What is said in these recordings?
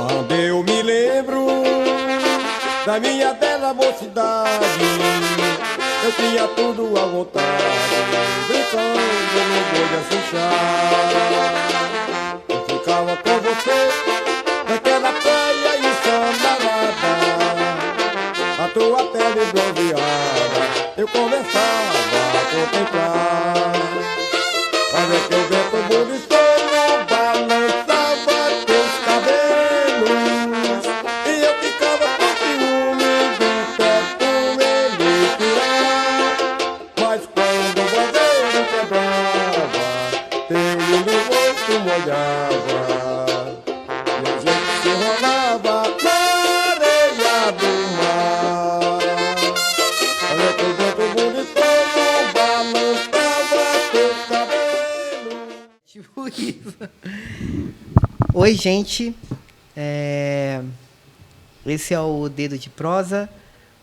Quando eu me lembro da minha bela mocidade, eu tinha tudo à vontade, brincando no boi de assustar. Eu ficava com você naquela praia ensandarada, a tua pele bronzeada, eu começava a contemplar. Olha que o vento buliçoso balançava teus cabelos, e eu ficava com ciúme de perto ele tirar. Mas quando o bandeiro quebrava, teu lindo rosto molhava, e a gente se rolava na areia do mar. Olha que o vento buliçoso balançava teus cabelos. Tipo isso. Oi, gente. Esse é o Dedo de Prosa,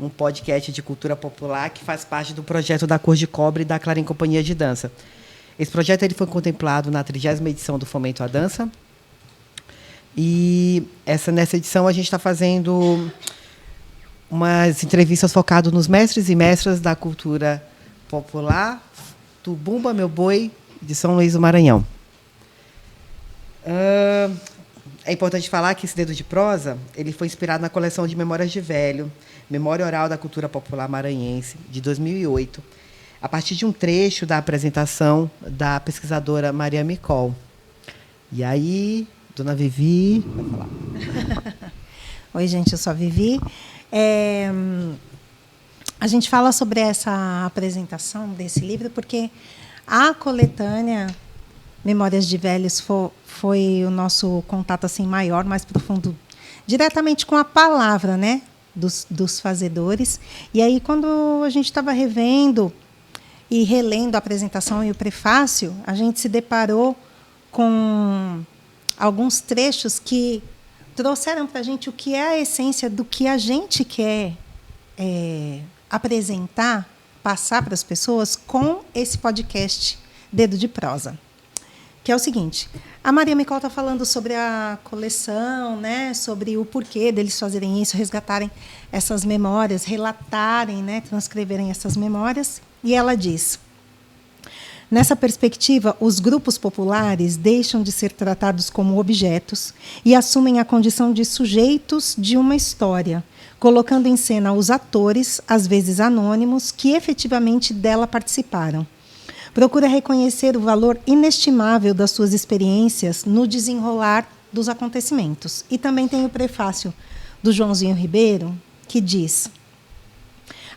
um podcast de cultura popular que faz parte do projeto da Cor de Cobre e da Clarim Companhia de Dança. Esse projeto ele foi contemplado na 30ª edição do Fomento à Dança. E nessa edição a gente está fazendo umas entrevistas focadas nos mestres e mestras da cultura popular do Bumba Meu Boi, de São Luís do Maranhão. É importante falar que esse Dedo de Prosa ele foi inspirado na coleção de Memórias de Velho, Memória Oral da Cultura Popular Maranhense, de 2008, a partir de um trecho da apresentação da pesquisadora Maria Micol. E aí, dona Vivi, vai falar. Oi, gente, eu sou a Vivi. A gente fala sobre essa apresentação desse livro porque a coletânea Memórias de Velhos foi o nosso contato assim maior, mais profundo, diretamente com a palavra, né, dos fazedores. E aí, quando a gente estava revendo e relendo a apresentação e o prefácio, a gente se deparou com alguns trechos que trouxeram para a gente o que é a essência do que a gente quer apresentar, passar para as pessoas com esse podcast Dedo de Prosa. Que é o seguinte, a Maria Micol está falando sobre a coleção, né, sobre o porquê deles fazerem isso, resgatarem essas memórias, relatarem, né, transcreverem essas memórias. E ela diz: nessa perspectiva, os grupos populares deixam de ser tratados como objetos e assumem a condição de sujeitos de uma história, colocando em cena os atores, às vezes anônimos, que efetivamente dela participaram. Procura reconhecer o valor inestimável das suas experiências no desenrolar dos acontecimentos. E também tem o prefácio do Joãozinho Ribeiro, que diz: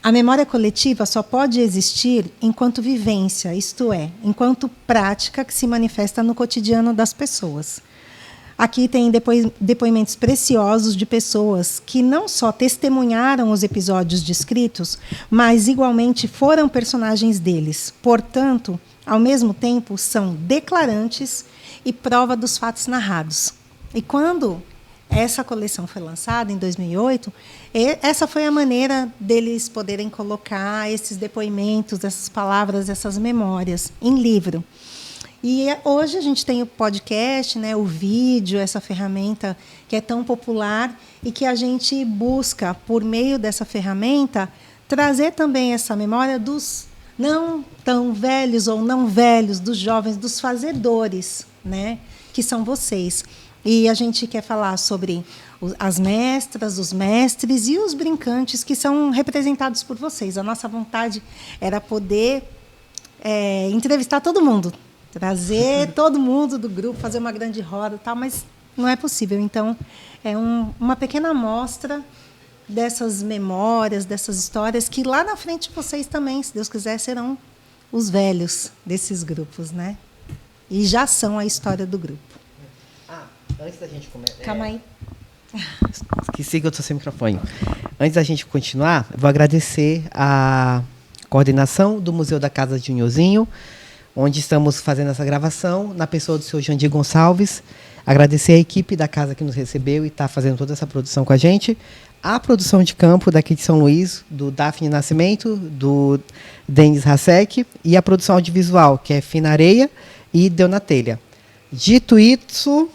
a memória coletiva só pode existir enquanto vivência, isto é, enquanto prática que se manifesta no cotidiano das pessoas. Aqui tem depoimentos preciosos de pessoas que não só testemunharam os episódios descritos, mas igualmente foram personagens deles. Portanto, ao mesmo tempo, são declarantes e prova dos fatos narrados. E quando essa coleção foi lançada, em 2008, essa foi a maneira deles poderem colocar esses depoimentos, essas palavras, essas memórias em livro. E hoje a gente tem o podcast, né, o vídeo, essa ferramenta que é tão popular e que a gente busca, por meio dessa ferramenta, trazer também essa memória dos não tão velhos ou não velhos, dos jovens, dos fazedores, né, que são vocês. E a gente quer falar sobre as mestras, os mestres e os brincantes que são representados por vocês. A nossa vontade era poder entrevistar todo mundo, trazer todo mundo do grupo, fazer uma grande roda, tal, mas não é possível. Então, é uma pequena amostra dessas memórias, dessas histórias, que lá na frente vocês também, se Deus quiser, serão os velhos desses grupos, né? E já são a história do grupo. Antes da gente começar... Calma aí. Esqueci que eu estou sem microfone. Antes da gente continuar, vou agradecer a coordenação do Museu da Casa de Unhozinho, onde estamos fazendo essa gravação, na pessoa do senhor Jandir Gonçalves. Agradecer a equipe da casa que nos recebeu e está fazendo toda essa produção com a gente. A produção de campo daqui de São Luís, do Daphne Nascimento, do Denis Hasek, e a produção audiovisual, que é Fina Areia e Deu na Telha. Dito isso...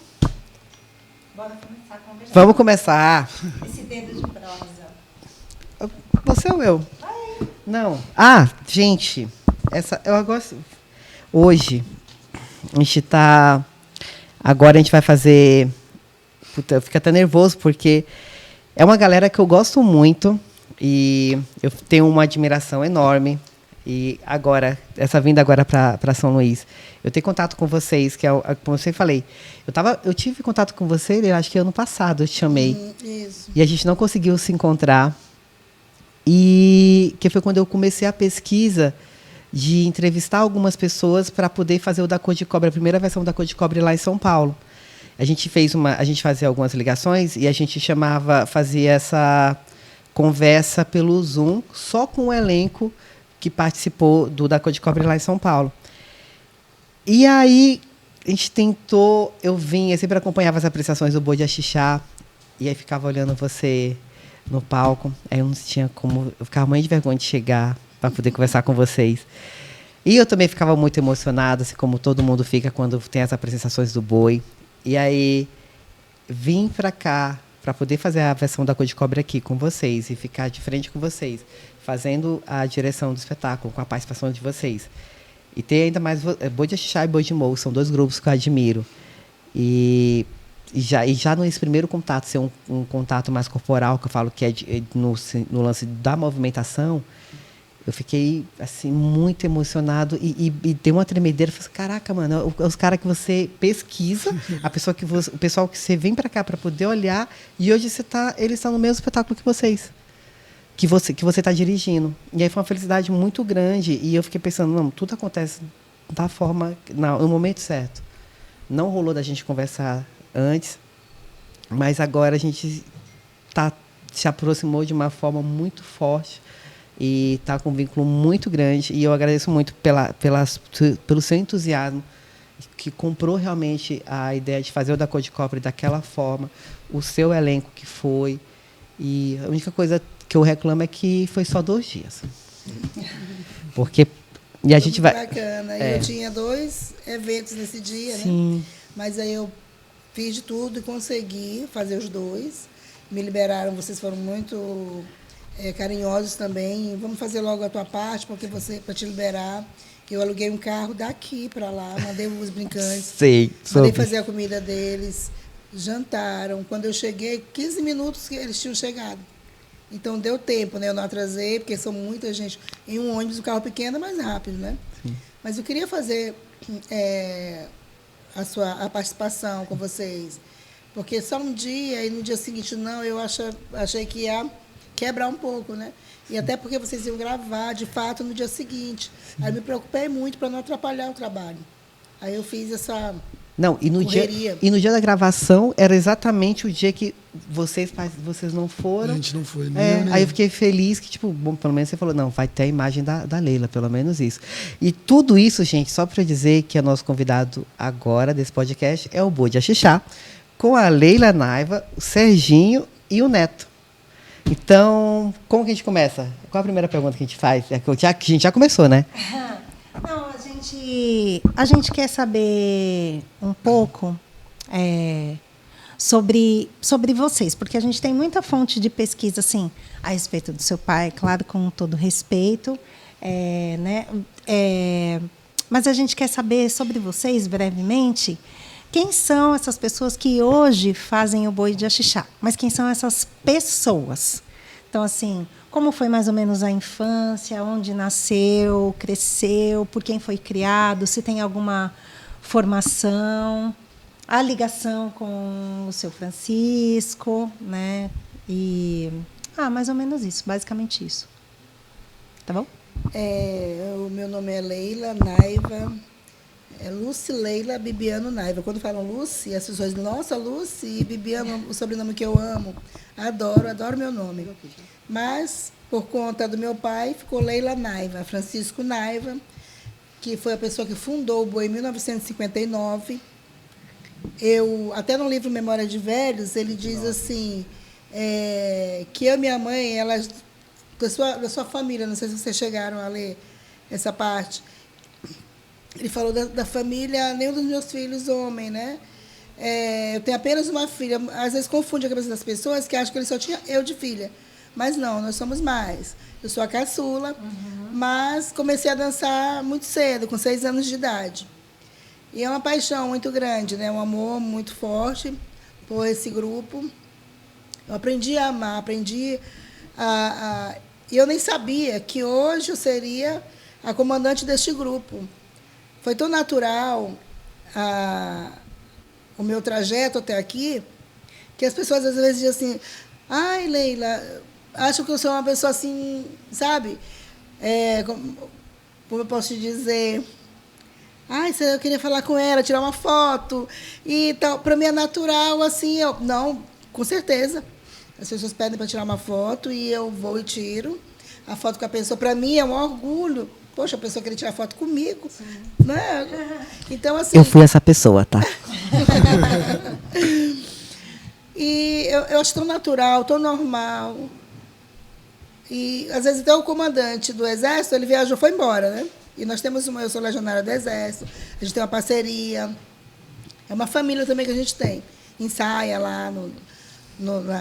Bora começar. começar a conversar. Vamos começar. Esse dedo de prosa. Você ou eu? Não. Ah, gente, eu gosto. Hoje, a gente tá. Agora a gente vai fazer. Puta, eu fico até nervoso, porque é uma galera que eu gosto muito e eu tenho uma admiração enorme. E agora, essa vinda agora para São Luís, eu tenho contato com vocês, que como eu sempre falei, eu tive contato com você, eu acho que ano passado eu te chamei. Isso. E a gente não conseguiu se encontrar. E que foi quando eu comecei a pesquisa de entrevistar algumas pessoas para poder fazer o da Cor de Cobre, a primeira versão da Cor de Cobre lá em São Paulo. A gente fazia algumas ligações e a gente fazia essa conversa pelo Zoom, só com o elenco que participou do da Cor de Cobre lá em São Paulo. E aí a gente tentou, eu sempre acompanhava as apresentações do Boi de Axixá, e aí ficava olhando você no palco, aí eu não tinha como, eu ficava muito de vergonha de chegar para poder conversar com vocês. E eu também ficava muito emocionada, assim como todo mundo fica quando tem as apresentações do Boi. E aí vim para cá para poder fazer a versão da Cor de Cobre aqui com vocês e ficar de frente com vocês, fazendo a direção do espetáculo, com a participação de vocês. E ter ainda mais Boi de Axixá e Boi de Morro, são dois grupos que eu admiro. E já nesse primeiro contato, ser um contato mais corporal, que eu falo que é no lance da movimentação, eu fiquei assim, muito emocionado e deu uma tremedeira. Eu falei, caraca, mano, os caras que você pesquisa, o pessoal que você vem para cá para poder olhar, e hoje eles estão no mesmo espetáculo que vocês. Que você está dirigindo. E aí foi uma felicidade muito grande. E eu fiquei pensando, não, tudo acontece da forma, no momento certo. Não rolou da gente conversar antes, mas agora a gente se aproximou de uma forma muito forte e está com um vínculo muito grande. E eu agradeço muito pelo seu entusiasmo, que comprou realmente a ideia de fazer o da Cor de Cobre daquela forma, o seu elenco que foi. E a única coisa que eu reclamo é que foi só 2 dias. Porque... E a gente vai... Bacana. Eu tinha 2 eventos nesse dia, Sim. né? Mas aí eu fiz de tudo e consegui fazer os 2. Me liberaram, vocês foram muito carinhosos também. Vamos fazer logo a tua parte, porque para te liberar. Eu aluguei um carro daqui para lá, mandei os brincantes. Sei. Mandei fazer a comida deles. Jantaram. Quando eu cheguei, 15 minutos que eles tinham chegado. Então deu tempo, né? Eu não atrasei, porque são muita gente. Em um ônibus, o carro pequeno é mais rápido, né? Sim. Mas eu queria fazer a participação com vocês. Porque só um dia e no dia seguinte não, eu achei que ia quebrar um pouco, né? E até porque vocês iam gravar, de fato, no dia seguinte. Aí eu me preocupei muito para não atrapalhar o trabalho. Aí eu fiz essa... Não, e no dia da gravação era exatamente o dia que vocês não foram. A gente não foi, né? Aí eu fiquei feliz que, bom, pelo menos você falou, não, vai ter a imagem da Leila, pelo menos isso. E tudo isso, gente, só para dizer que o nosso convidado agora desse podcast é o Boi de Axixá, com a Leila Naiva, o Serginho e o Neto. Então, como que a gente começa? Qual a primeira pergunta que a gente faz? A gente já começou, né? Não, a gente quer saber um pouco sobre vocês, porque a gente tem muita fonte de pesquisa assim, a respeito do seu pai, claro, com todo respeito, né? Mas a gente quer saber sobre vocês, brevemente, quem são essas pessoas que hoje fazem o Boi de Axixá, mas quem são essas pessoas? Então, assim, como foi mais ou menos a infância, onde nasceu, cresceu, por quem foi criado, se tem alguma formação, a ligação com o seu Francisco, né? E mais ou menos isso, basicamente isso. Tá bom? O meu nome é Leila Naiva, Lucy Leila Bibiano Naiva. Quando falam Lucy, as pessoas dizem, nossa, Lucy, Bibiano, o sobrenome que eu amo. Adoro meu nome. Mas, por conta do meu pai, ficou Leila Naiva, Francisco Naiva, que foi a pessoa que fundou o Boi em 1959. Até no livro Memória de Velhos, ele diz assim, que eu e minha mãe, da sua família, não sei se vocês chegaram a ler essa parte, ele falou da família, nenhum dos meus filhos homem, né? eu tenho apenas uma filha. Às vezes confunde a cabeça das pessoas que acham que ele só tinha eu de filha. Mas não, nós somos mais. Eu sou a caçula, mas comecei a dançar muito cedo, com 6 anos de idade. E é uma paixão muito grande, né? Um amor muito forte por esse grupo. Eu aprendi a amar, e eu nem sabia que hoje eu seria a comandante deste grupo. Foi tão natural o meu trajeto até aqui, que as pessoas às vezes dizem assim, ai, Leila, acho que eu sou uma pessoa assim, sabe? Como eu posso te dizer? Ai, eu queria falar com ela, tirar uma foto e tal. Para mim é natural, assim, não, com certeza. As pessoas pedem para tirar uma foto e eu vou e tiro a foto com a pessoa. Para mim é um orgulho. Poxa, a pessoa queria tirar foto comigo. Né? Então, assim... Eu fui essa pessoa, tá? E eu acho tão natural, tão normal. E, às vezes, até o comandante do Exército, ele viajou, foi embora, né? E nós temos eu sou legionária do Exército, a gente tem uma parceria. É uma família também que a gente tem. Ensaia lá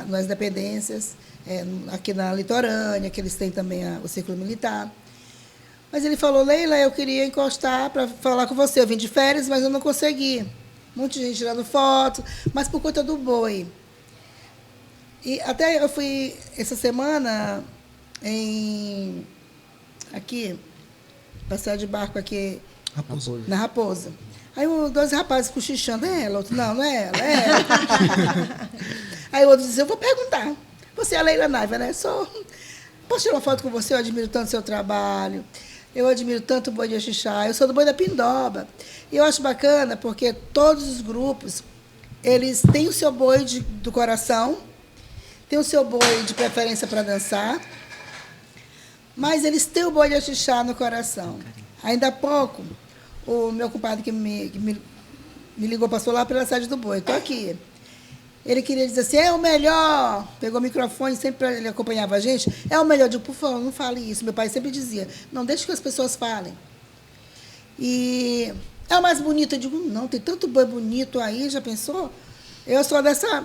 nas dependências, aqui na Litorânea, que eles têm também o Círculo Militar. Mas ele falou, Leila, eu queria encostar para falar com você. Eu vim de férias, mas eu não consegui. Um monte de gente tirando foto, mas por conta do boi. E até eu fui, essa semana, aqui, passear de barco aqui, na Raposa. Aí 2 rapazes cochichando, é ela, outro, não é ela, é ela. Aí o outro disse, eu vou perguntar, você é a Leila Naiva, né? Posso tirar uma foto com você? Eu admiro tanto o seu trabalho, eu admiro tanto o boi de Axixá, eu sou do boi da Pindoba. E eu acho bacana porque todos os grupos, eles têm o seu boi do coração, têm o seu boi de preferência para dançar, mas eles têm o boi de Axixá no coração. Ainda há pouco, o meu compadre que me ligou, passou lá pela sede do boi, estou aqui. Ele queria dizer assim, é o melhor. Pegou o microfone, sempre ele acompanhava a gente. É o melhor. Eu digo, por favor, não fale isso. Meu pai sempre dizia, não deixe que as pessoas falem. E é o mais bonito. Eu digo, não, tem tanto boi bonito aí, já pensou? Eu sou dessa...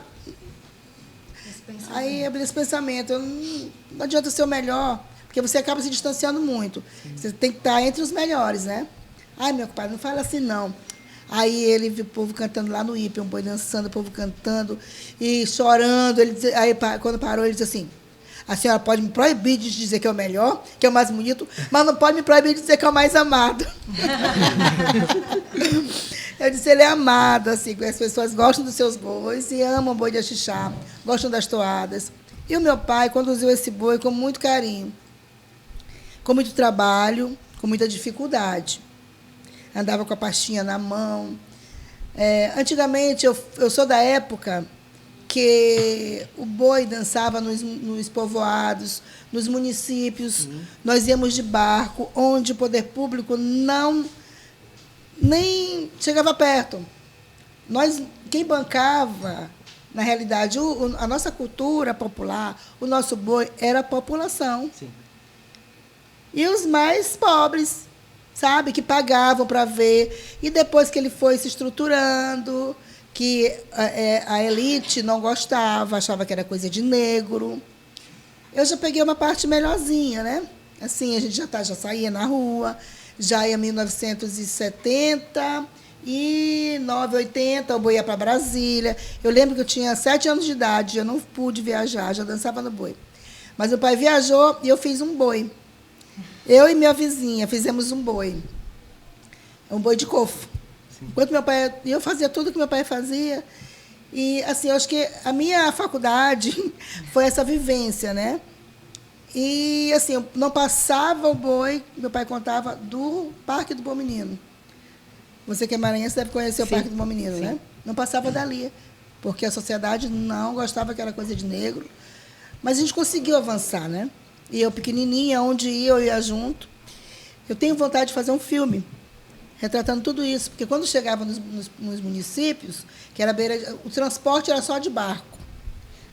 Aí eu abri esse pensamento. Não adianta ser o melhor, porque você acaba se distanciando muito. Você tem que estar entre os melhores, né? Ai, meu pai, não fala assim, não. Aí ele viu o povo cantando lá no Ipe, um boi dançando, o povo cantando e chorando. Aí, quando parou, ele disse assim, a senhora pode me proibir de dizer que é o melhor, que é o mais bonito, mas não pode me proibir de dizer que é o mais amado. Eu disse, ele é amado, assim, as pessoas gostam dos seus bois e amam o boi de Axixá, gostam das toadas. E o meu pai conduziu esse boi com muito carinho, com muito trabalho, com muita dificuldade. Andava com a pastinha na mão. Antigamente, eu sou da época que o boi dançava nos povoados, nos municípios. Nós íamos de barco, onde o poder público nem chegava perto. Quem bancava, na realidade, a nossa cultura popular, o nosso boi, era a população. Sim. E os mais pobres, sabe, que pagavam para ver. E depois que ele foi se estruturando, que a elite não gostava, achava que era coisa de negro. Eu já peguei uma parte melhorzinha, né? Assim, a gente já saía na rua, já ia em 1979, 80, o boi ia para Brasília. Eu lembro que eu tinha 7 anos de idade, eu não pude viajar, já dançava no boi. Mas o pai viajou e eu fiz um boi. Eu e minha vizinha fizemos um boi de cofo. Enquanto meu pai, eu fazia tudo que meu pai fazia. E, assim, eu acho que a minha faculdade foi essa vivência, né? E, assim, eu não passava o boi, meu pai contava, do Parque do Bom Menino. Você que é maranhense deve conhecer o Parque do Bom Menino, né? Não passava dali, porque a sociedade não gostava que era coisa de negro. Mas a gente conseguiu avançar, né? E eu, pequenininha, onde eu ia junto. Eu tenho vontade de fazer um filme retratando tudo isso, porque quando chegava nos municípios, que era o transporte era só de barco.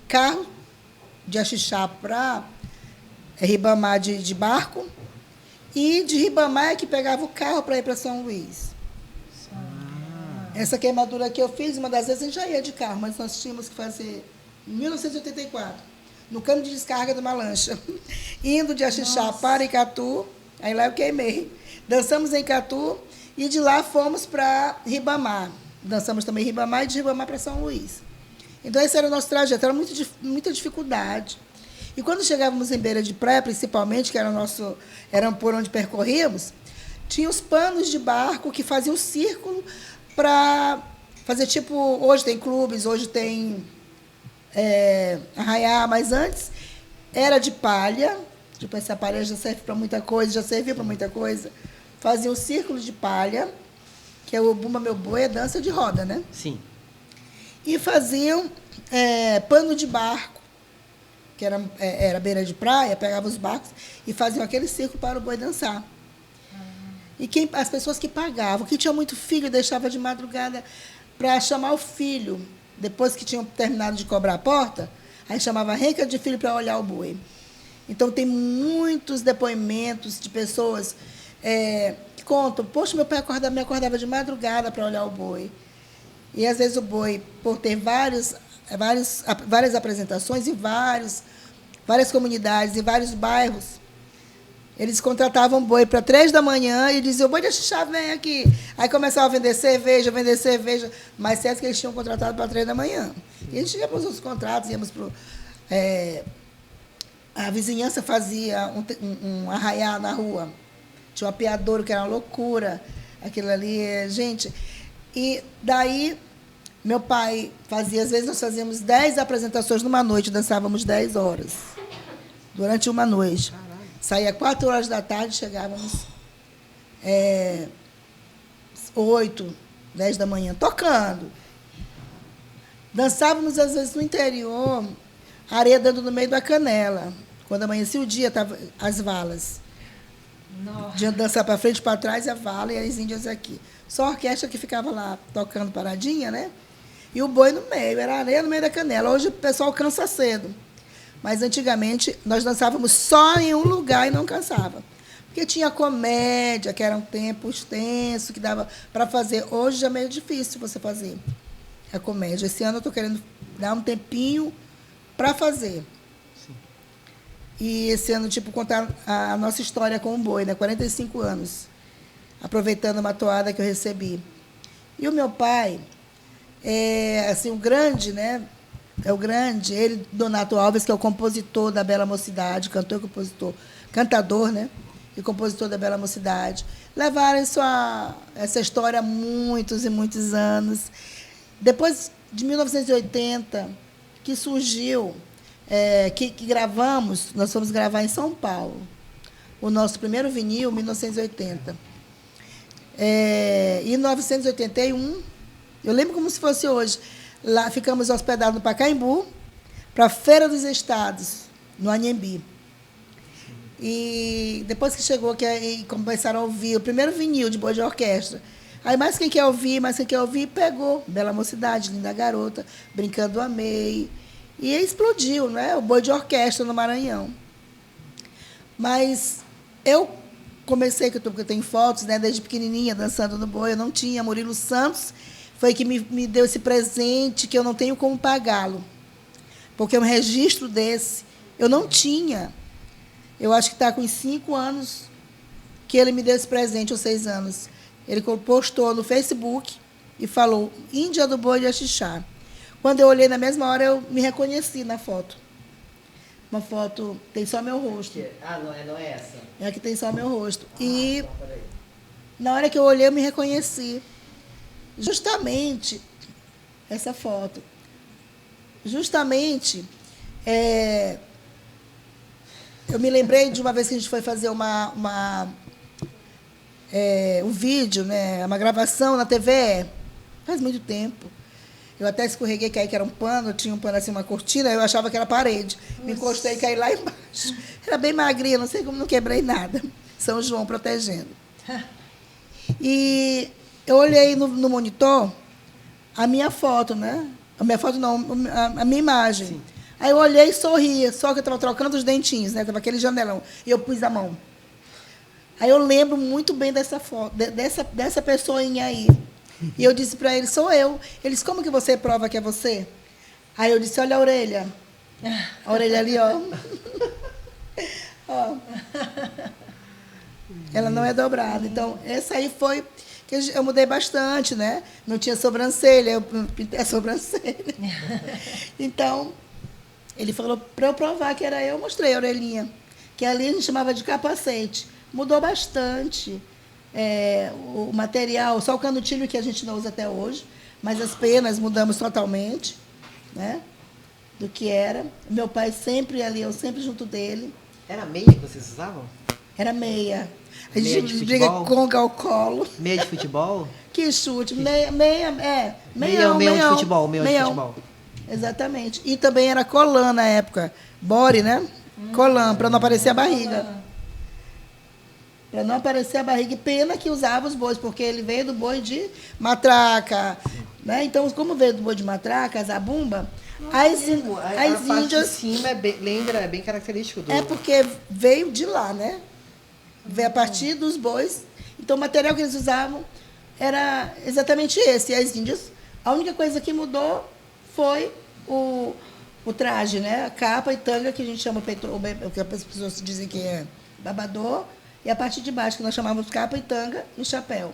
Carro de Axixá para Ribamar de barco, e de Ribamar é que pegava o carro para ir para São Luís. Essa queimadura que eu fiz, uma das vezes a gente já ia de carro, mas nós tínhamos que fazer em 1984, no cano de descarga de uma lancha, indo de Axixá para Icatu, aí lá eu queimei. Dançamos em Icatu e de lá fomos para Ribamar. Dançamos também em Ribamar e de Ribamar para São Luís. Então esse era o nosso trajeto, era muita dificuldade. E quando chegávamos em Beira de Praia, principalmente, que era por onde percorríamos, tinha os panos de barco que faziam um círculo para fazer tipo, hoje tem clubes, hoje tem arraiá, mas antes era de palha, tipo, essa palha já serve para muita coisa, já serviu para muita coisa. Fazia um círculo de palha, que é o Bumba Meu Boi, é dança de roda, né? Sim. E faziam pano de barco, que era beira de praia, pegavam os barcos e faziam aquele círculo para o boi dançar. E as pessoas que pagavam, que tinham muito filho, deixava de madrugada para chamar o filho. Depois que tinham terminado de cobrar a porta, aí chamava a renca de filho para olhar o boi. Então, tem muitos depoimentos de pessoas que contam, poxa, meu pai me acordava de madrugada para olhar o boi. E, às vezes, o boi, por ter várias apresentações em várias comunidades, em vários bairros, eles contratavam boi para 3 da manhã e diziam, o boi de Axixá, vem aqui. Aí começavam a vender cerveja, mas certo que eles tinham contratado para 3 da manhã. E a gente ia para os outros contratos, íamos para a vizinhança fazia um arraiá na rua. Tinha um apiadouro, que era uma loucura. Aquilo ali, gente. E daí, meu pai fazia, às vezes nós fazíamos 10 apresentações numa noite, dançávamos 10 horas. Durante uma noite. Saía 4 horas da tarde, chegávamos 8, 10 da manhã, tocando. Dançávamos, às vezes, no interior, areia dando no meio da canela. Quando amanhecia o dia, estavam as valas. De dançar para frente, para trás, a vala e as índias aqui. Só a orquestra que ficava lá tocando paradinha, né? E o boi no meio, era areia no meio da canela. Hoje o pessoal cansa cedo. Mas antigamente nós dançávamos só em um lugar e não cansava. Porque tinha comédia, que era um tempo extenso, que dava para fazer. Hoje já é meio difícil você fazer a comédia. Esse ano eu estou querendo dar um tempinho para fazer. Sim. E esse ano, tipo, contar a nossa história com o boi, né? 45 anos. Aproveitando uma toada que eu recebi. E o meu pai assim, o grande, né? É o grande, ele, Donato Alves, que é o compositor da Bela Mocidade, cantor e compositor, cantador, né? E compositor da Bela Mocidade. Levaram essa história há muitos e muitos anos. Depois de 1980, que surgiu, que gravamos, nós fomos gravar em São Paulo, o nosso primeiro vinil, 1980. Em 1981, eu lembro como se fosse hoje, lá ficamos hospedados no Pacaembu, para a Feira dos Estados, no Anhembi. E depois que chegou, que começaram a ouvir o primeiro vinil de boi de orquestra. Aí mais quem quer ouvir, pegou Bela Mocidade, Linda Garota, Brincando Amei. E explodiu, né? O boi de orquestra no Maranhão. Mas eu comecei, porque eu tenho fotos, né, desde pequenininha, dançando no boi, eu não tinha. Murilo Santos foi que me deu esse presente que eu não tenho como pagá-lo. Porque um registro desse eu não tinha. Eu acho que está com 5 anos que ele me deu esse presente, ou 6 anos. Ele postou no Facebook e falou, Índia do Boi de Axixá. Quando eu olhei na mesma hora, eu me reconheci na foto. Uma foto, tem só meu rosto. Não é essa? É que tem só meu rosto. E na hora que eu olhei, eu me reconheci. Justamente, essa foto. Justamente, eu me lembrei de uma vez que a gente foi fazer um vídeo, né, uma gravação na TV, faz muito tempo. Eu até escorreguei, caí, que era um pano, tinha um pano assim, uma cortina, eu achava que era parede. Me encostei e caí lá embaixo. Era bem magrinha, não sei como não quebrei nada. São João protegendo. E eu olhei no monitor a minha foto, né? A minha foto não, a minha imagem. Sim. Aí eu olhei e sorria, só que eu estava trocando os dentinhos, né? Estava aquele janelão. E eu pus a mão. Aí eu lembro muito bem dessa foto, dessa pessoinha aí. E eu disse para eles, sou eu. Eles, como que você prova que é você? Aí eu disse, olha a orelha. A orelha ali, ó. Ó. Ela não é dobrada. Então, essa aí foi que eu mudei bastante, né? Não tinha sobrancelha, eu pintei a sobrancelha. Então, ele falou para eu provar que era eu mostrei a orelhinha. Que ali a gente chamava de capacete. Mudou bastante. O material, só o canutilho que a gente não usa até hoje, mas as penas mudamos totalmente, né? Do que era. Meu pai sempre ali, eu sempre junto dele. Era meia que vocês usavam? Era meia. A Meia gente de briga futebol? conga ao colo. Meia de futebol? Que chute. Meia, meião, Meião de futebol, meião de meião. futebol. Exatamente. E também era colã na época. Bore, né? Colã, para não aparecer a barriga. Para não aparecer a barriga. E pena que usava os bois, porque ele veio do boi de matraca. Né? Então, como veio do boi de matraca, a zabumba, as parte índias... de cima lembra, é bem característico do... É porque veio de lá, né? Veio a partir dos bois. Então, o material que eles usavam era exatamente esse. E as índias, a única coisa que mudou foi o traje, né? A capa e tanga, que a gente chama o que as pessoas dizem que é babador, e a parte de baixo, que nós chamamos capa e tanga e chapéu.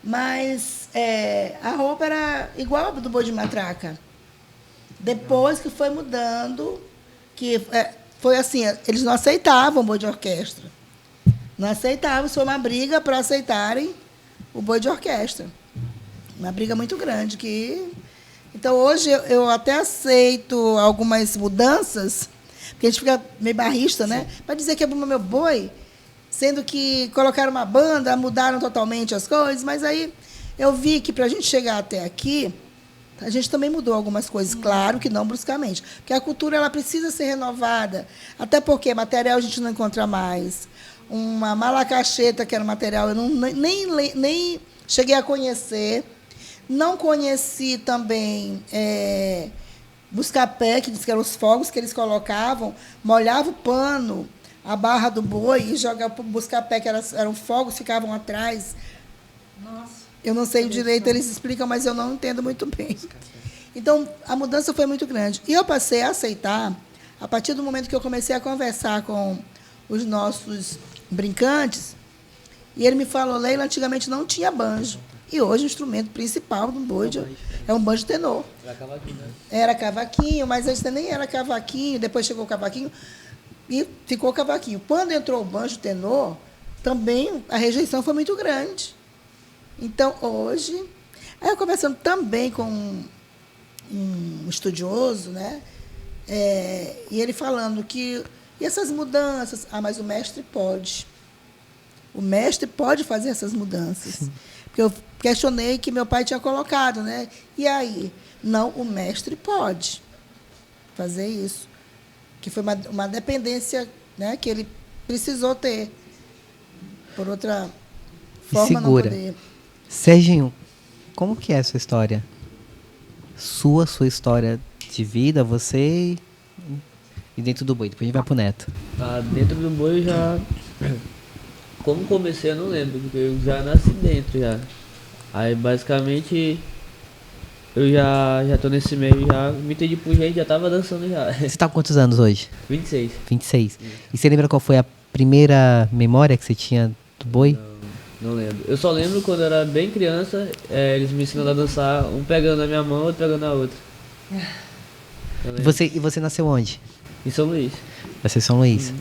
Mas a roupa era igual a do boi de matraca. Depois que foi mudando, que foi assim, eles não aceitavam o boi de orquestra. Não aceitavam, isso foi uma briga para aceitarem o boi de orquestra. Uma briga muito grande. Então, hoje, eu até aceito algumas mudanças, porque a gente fica meio barrista, né? Para dizer que é meu boi, sendo que colocaram uma banda, mudaram totalmente as coisas, mas aí eu vi que, para a gente chegar até aqui, a gente também mudou algumas coisas, claro que não bruscamente, porque a cultura ela precisa ser renovada, até porque material a gente não encontra mais. Uma malacacheta, que era um material, eu nem cheguei a conhecer. Não conheci também busca-pé, que diz que eram os fogos que eles colocavam, molhava o pano, a barra do boi, e jogava busca-pé, que eram fogos, ficavam atrás. Nossa. Eu não sei direito, eles explicam, mas eu não entendo muito bem. Então, a mudança foi muito grande. E eu passei a aceitar, a partir do momento que eu comecei a conversar com os nossos brincantes, e ele me falou, Leila, antigamente não tinha banjo. E hoje o instrumento principal do boi é um banjo tenor. Era cavaquinho, né? Era cavaquinho, mas antes nem era cavaquinho, depois chegou o cavaquinho e ficou o cavaquinho. Quando entrou o banjo tenor, também a rejeição foi muito grande. Então, hoje... Aí eu conversando também com um estudioso, né? E ele falando que... E essas mudanças? Ah, mas o mestre pode. O mestre pode fazer essas mudanças. Sim. Porque eu questionei que meu pai tinha colocado, né? E aí? Não, o mestre pode fazer isso. Que foi uma dependência, né, que ele precisou ter. Por outra forma, não poder. Serginho, como que é a sua história? Sua história de vida, você e dentro do boi. Depois a gente vai pro Neto. Dentro do boi eu já... Como comecei eu não lembro, porque eu já nasci dentro já. Aí basicamente eu já tô nesse meio, já me entendi por gente, já tava dançando já. Você tá com quantos anos hoje? 26. 26. Isso. E você lembra qual foi a primeira memória que você tinha do boi? Não lembro. Eu só lembro quando eu era bem criança, eles me ensinando a dançar, um pegando na minha mão, outro pegando na outra. E você nasceu onde? Em São Luís. Você é São Luís.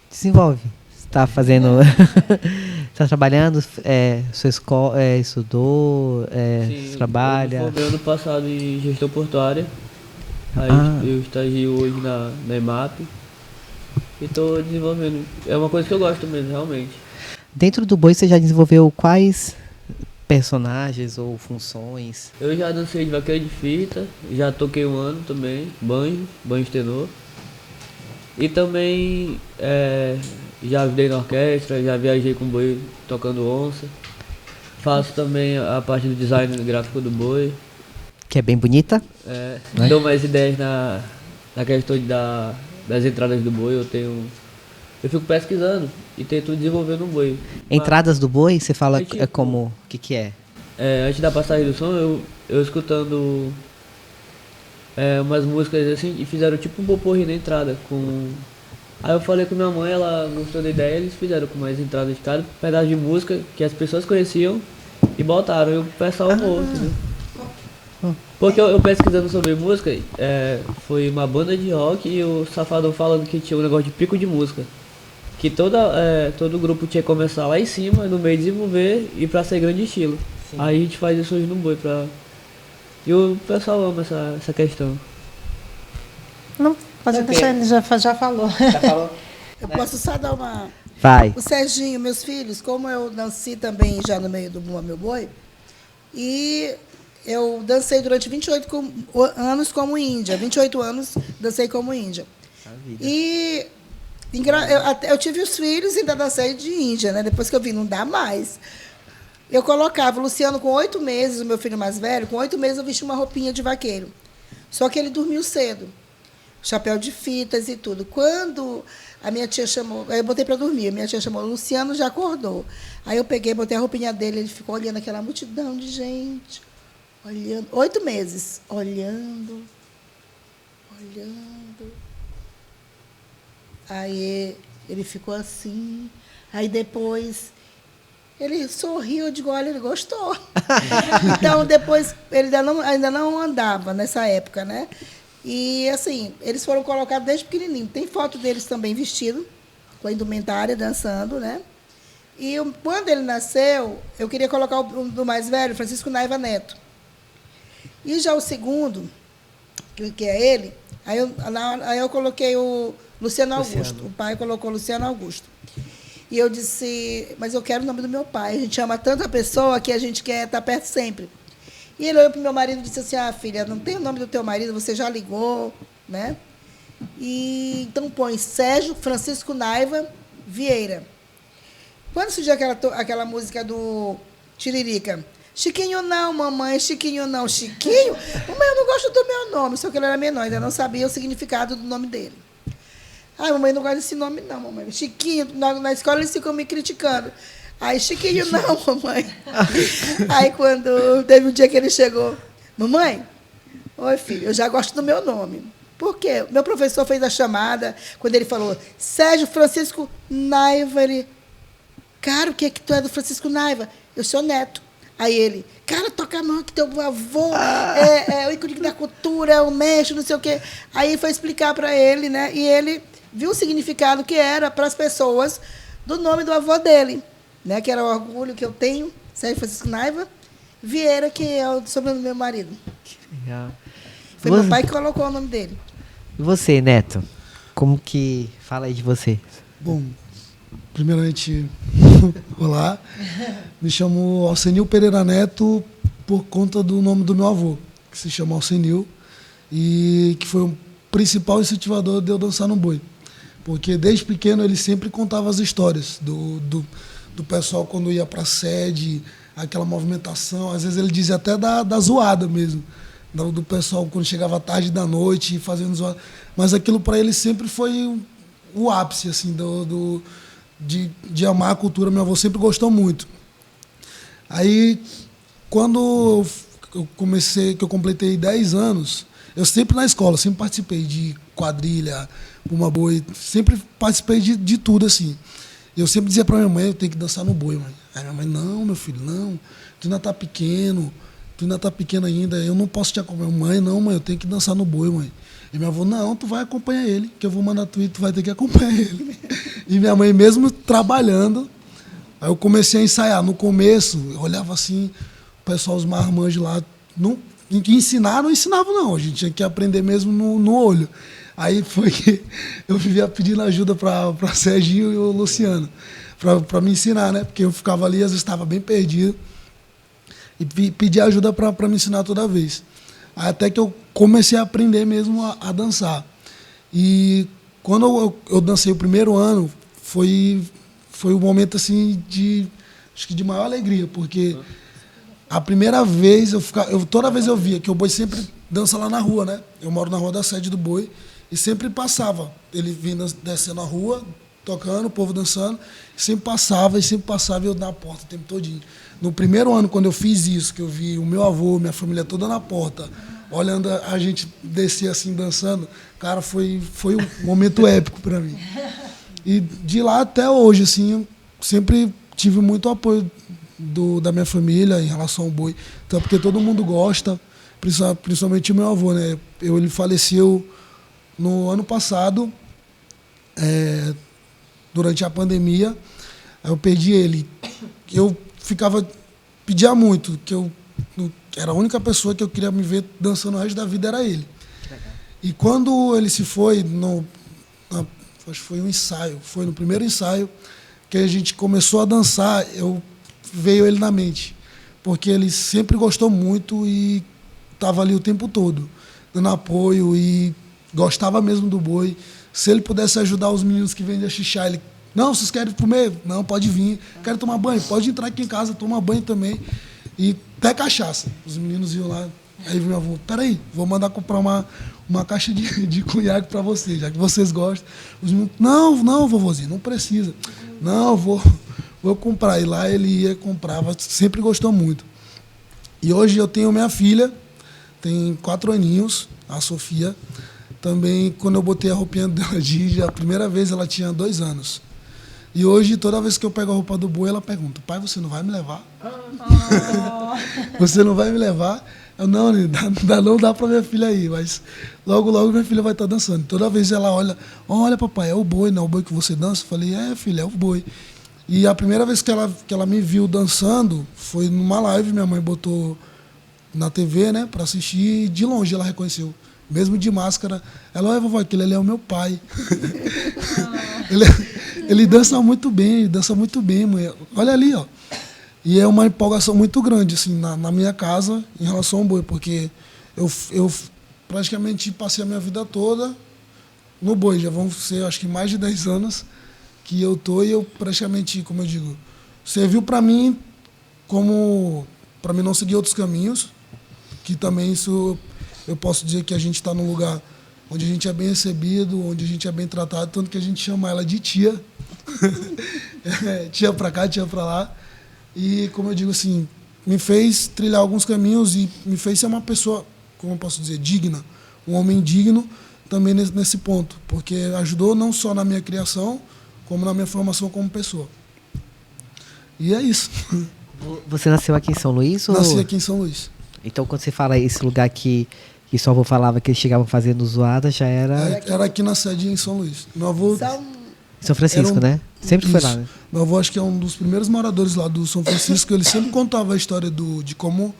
Desenvolve. Está fazendo... Está trabalhando? Sua escola estudou? Sim, você trabalha? Eu formei ano passado em gestão portuária. Aí eu estagio hoje na EMAP. E estou desenvolvendo. É uma coisa que eu gosto mesmo, realmente. Dentro do boi você já desenvolveu quais personagens ou funções? Eu já dancei de vaqueiro de fita. Já toquei um ano também. Banjo tenor. E também... já ajudei na orquestra, já viajei com boi tocando onça. Faço também a parte do design gráfico do boi. Que é bem bonita. Né? Dou mais ideias na questão das entradas do boi. Eu fico pesquisando e tento desenvolver no boi. Entradas do boi, você fala tipo, como... O que é? Antes da passagem do som, eu escutando umas músicas assim, e fizeram tipo um poporri na entrada. Aí eu falei com minha mãe, ela gostou da ideia, eles fizeram com mais entradas de cada pedaço de música que as pessoas conheciam e botaram, e o pessoal amou, entendeu? Porque eu pesquisando sobre música, foi uma banda de rock e o Safadão falando que tinha um negócio de pico de música. Que todo grupo tinha que começar lá em cima, no meio desenvolver e pra ser grande estilo. Sim. Aí a gente faz isso hoje no boi e o pessoal ama essa questão. Não, pode deixar, ele já falou. Eu posso só dar uma... Vai. O Serginho, meus filhos, como eu nasci também já no meio do Bumba Meu Boi, e eu dancei durante 28 anos como índia. 28 anos dancei como índia. E eu tive os filhos e ainda dancei de índia, né? Depois que eu vi, não dá mais. Eu colocava o Luciano com 8 meses, o meu filho mais velho, com 8 meses eu vestia uma roupinha de vaqueiro. Só que ele dormiu cedo. Chapéu de fitas e tudo. Quando a minha tia chamou, eu botei para dormir, a minha tia chamou, o Luciano já acordou. Aí eu peguei, botei a roupinha dele, ele ficou olhando aquela multidão de gente, olhando, 8 meses, olhando. Aí ele ficou assim, aí depois ele sorriu, eu digo, olha, ele gostou. Então, depois, ele ainda não andava nessa época, né? E, assim, eles foram colocados desde pequenininho. Tem foto deles também vestido, com a indumentária, dançando, né? E quando ele nasceu, eu queria colocar o do mais velho, Francisco Naiva Neto. E já o segundo, que é ele, aí eu coloquei o Luciano Augusto. O pai colocou Luciano Augusto. E eu disse, mas eu quero o nome do meu pai. A gente ama tanto a pessoa que a gente quer estar perto sempre. E ele olhou para o meu marido e disse assim, filha, não tem o nome do teu marido, você já ligou, né? E então põe Sérgio Francisco Naiva Vieira. Quando surgiu aquela música do Tiririca, Chiquinho não, mamãe, Chiquinho não, Chiquinho? Mamãe, eu não gosto do meu nome, só que ele era menor, ainda não sabia o significado do nome dele. Ai, mamãe, não gosta desse nome não, mamãe. Chiquinho, na escola eles ficam me criticando. Aí, Chiquinho não, mamãe. Aí, quando teve um dia que ele chegou, mamãe, oi, filho, eu já gosto do meu nome. Por quê? Meu professor fez a chamada, quando ele falou, Sérgio Francisco Naiva, ele, cara, o que é que tu é do Francisco Naiva? Eu sou neto. Aí ele, cara, toca a mão que teu avô é o ícone da cultura, é o mestre, não sei o quê. Aí foi explicar para ele, né? E ele viu o significado que era para as pessoas do nome do avô dele, né? Que era o orgulho que eu tenho, Sérgio Francisco Naiva Vieira, que é o sobrenome do meu marido. Que legal. Foi meu pai que colocou o nome dele. E você, Neto? Como que... Fala aí de você. Bom, primeiramente, olá. Me chamo Alcenil Pereira Neto por conta do nome do meu avô, que se chama Alcenil, e que foi o principal incentivador de eu dançar no boi. Porque desde pequeno ele sempre contava as histórias do pessoal quando ia para a sede, aquela movimentação. Às vezes ele dizia até da zoada mesmo, do pessoal quando chegava tarde da noite fazendo zoada. Mas aquilo para ele sempre foi o ápice assim, de amar a cultura. Meu avô sempre gostou muito. Aí, quando que eu completei 10 anos, eu sempre na escola, sempre participei de quadrilha, Bumba Boi, sempre participei de tudo, assim. Eu sempre dizia para minha mãe, eu tenho que dançar no boi, mãe. Aí minha mãe, não, meu filho, não, tu ainda tá pequeno ainda, eu não posso te acompanhar. Mãe, não, mãe, eu tenho que dançar no boi, mãe. E minha avó, não, tu vai acompanhar ele, que eu vou mandar tu ir, tu vai ter que acompanhar ele. E minha mãe, mesmo trabalhando, aí eu comecei a ensaiar. No começo, eu olhava assim, o pessoal, os marmanjos lá, não ensinavam não, a gente tinha que aprender mesmo no olho. Aí foi que eu vivia pedindo ajuda para Serginho e o Luciano, para me ensinar, né? Porque eu ficava ali, às vezes estava bem perdido, e pedia ajuda para me ensinar toda vez. Aí até que eu comecei a aprender mesmo a dançar. E quando eu dancei o primeiro ano, foi um momento assim acho que de maior alegria, porque a primeira vez, toda vez eu via que o boi sempre dança lá na rua, né? Eu moro na rua da sede do boi, e sempre passava. Ele vinha descendo a rua, tocando, o povo dançando, sempre passava e eu na porta o tempo todinho. No primeiro ano, quando eu fiz isso, que eu vi o meu avô, minha família toda na porta, olhando a gente descer assim, dançando, cara, foi um momento épico para mim. E de lá até hoje, assim, eu sempre tive muito apoio da minha família em relação ao boi, então, porque todo mundo gosta, principalmente o meu avô, né? Ele faleceu no ano passado, durante a pandemia, eu perdi ele. Eu pedia muito, era a única pessoa que eu queria me ver dançando o resto da vida, era ele. E quando ele se foi, acho que foi um ensaio, foi no primeiro ensaio que a gente começou a dançar, veio ele na mente, porque ele sempre gostou muito e estava ali o tempo todo, dando apoio e gostava mesmo do boi. Se ele pudesse ajudar os meninos que vendem a xixá, ele, não, vocês querem comer? Não, pode vir. Quero tomar banho? Pode entrar aqui em casa, tomar banho também. E até cachaça. Os meninos iam lá, aí meu avô, peraí, vou mandar comprar uma caixa de cunhaque para vocês, já que vocês gostam. Os meninos, não, vovozinho, não precisa. Não, vou comprar. E lá ele ia, comprava, sempre gostou muito. E hoje eu tenho minha filha, tem 4 aninhos, a Sofia. Também, quando eu botei a roupinha dela de a primeira vez ela tinha 2 anos. E hoje, toda vez que eu pego a roupa do boi, ela pergunta, pai, você não vai me levar? Você não vai me levar? Eu, não, não dá para minha filha ir, mas logo minha filha vai estar dançando. Toda vez ela olha papai, é o boi, não é o boi que você dança? Eu falei, filha, é o boi. E a primeira vez que ela me viu dançando foi numa live, minha mãe botou na TV, né, para assistir, e de longe ela reconheceu. Mesmo de máscara, ela, vovó, aquele ali é o meu pai. Ele dança muito bem, mãe. Olha ali, ó. E é uma empolgação muito grande, assim, na minha casa, em relação ao boi, porque eu praticamente passei a minha vida toda no boi. Já vão ser, acho que mais de 10 anos que eu tô, e eu praticamente, como eu digo, serviu para mim para mim não seguir outros caminhos, que também isso eu posso dizer que a gente está num lugar onde a gente é bem recebido, onde a gente é bem tratado, tanto que a gente chama ela de tia. Tia para cá, tia para lá. E, como eu digo assim, me fez trilhar alguns caminhos e me fez ser uma pessoa, como eu posso dizer, digna, um homem digno também nesse ponto, porque ajudou não só na minha criação, como na minha formação como pessoa. E é isso. Você nasceu aqui em São Luís? Nasci aqui em São Luís. Então, quando você fala esse lugar que sua avó falava que eles chegavam fazendo zoada, já era... Era aqui na sede em São Luís. Meu avô... São Francisco, né? Sempre foi lá, né? Meu avô acho que é um dos primeiros moradores lá do São Francisco. Ele sempre contava a história de como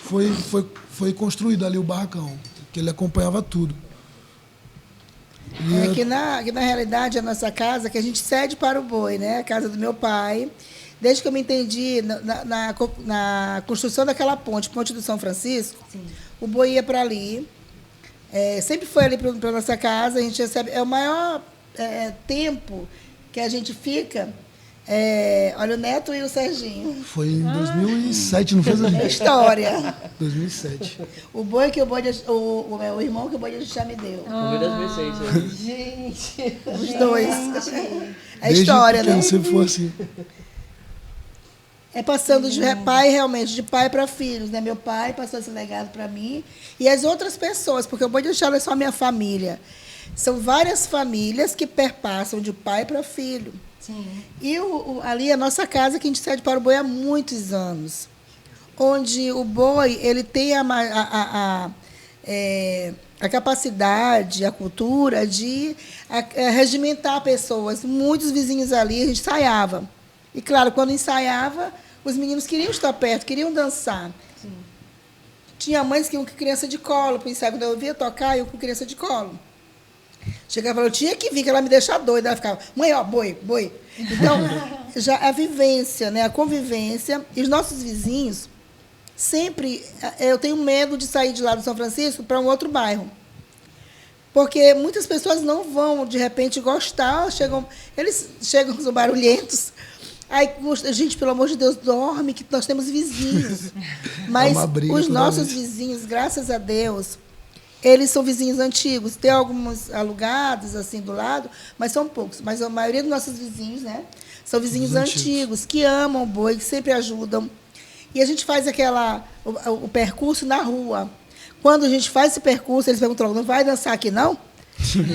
foi construído ali o barracão, que ele acompanhava tudo. Que na realidade, a nossa casa, que a gente cede para o boi, né? A casa do meu pai. Desde que eu me entendi na construção daquela ponte do São Francisco, sim, o boi ia para ali. Sempre foi ali para a nossa casa. A gente recebe... É o maior tempo que a gente fica... olha, o Neto e o Serginho. Foi em 2007, não fez a gente? É história. 2007. O boi que o irmão que o boi de já me deu. Foi 2006. Gente. Os dois. É história, né? Sempre foi assim. Passando de pai, realmente, de pai para filhos, né? Meu pai passou esse legado para mim e as outras pessoas, porque o Boi de Oxalá não é só a minha família. São várias famílias que perpassam de pai para filho. Sim. E ali a nossa casa, que a gente cede para o boi há muitos anos, onde o boi ele tem a capacidade, a cultura de regimentar pessoas. Muitos vizinhos ali, a gente ensaiava. E, claro, quando ensaiava, os meninos queriam estar perto, queriam dançar. Sim. Tinha mães que iam com criança de colo para o ensaio. Quando eu via tocar, eu com criança de colo. Chegava e falava, eu tinha que vir, que ela me deixa doida. Ela ficava, mãe, ó, boi. Então, já a vivência, né, a convivência. E os nossos vizinhos, sempre... Eu tenho medo de sair de lá do São Francisco para um outro bairro. Porque muitas pessoas não vão, de repente, gostar. Eles chegam os barulhentos. Aí, gente, pelo amor de Deus, dorme, que nós temos vizinhos. Mas os nossos vizinhos, graças a Deus, eles são vizinhos antigos. Tem alguns alugados assim do lado, mas são poucos. Mas a maioria dos nossos vizinhos, né, são vizinhos antigos, que amam o boi, que sempre ajudam. E a gente faz o percurso na rua. Quando a gente faz esse percurso, eles perguntam logo, não vai dançar aqui, não?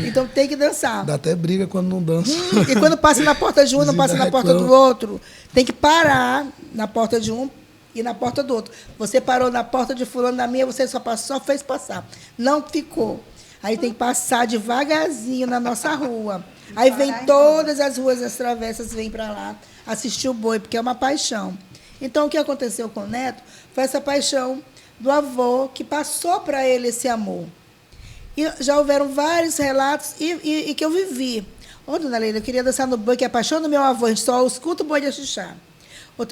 Então tem que dançar. Dá até briga quando não dança. E quando passa na porta de um, não passa na porta do outro. Tem que parar na porta de um e na porta do outro. Você parou na porta de fulano, na minha, você só fez passar. Não ficou. Aí tem que passar devagarzinho na nossa rua. Aí vem todas as ruas, as travessas, vêm para lá assistir o boi, porque é uma paixão. Então, o que aconteceu com o Neto foi essa paixão do avô que passou para ele esse amor. E já houveram vários relatos e que eu vivi. Ô, dona Leila, eu queria dançar no boi, que é a paixão do meu avô. A gente só escuta o boi de Axixá.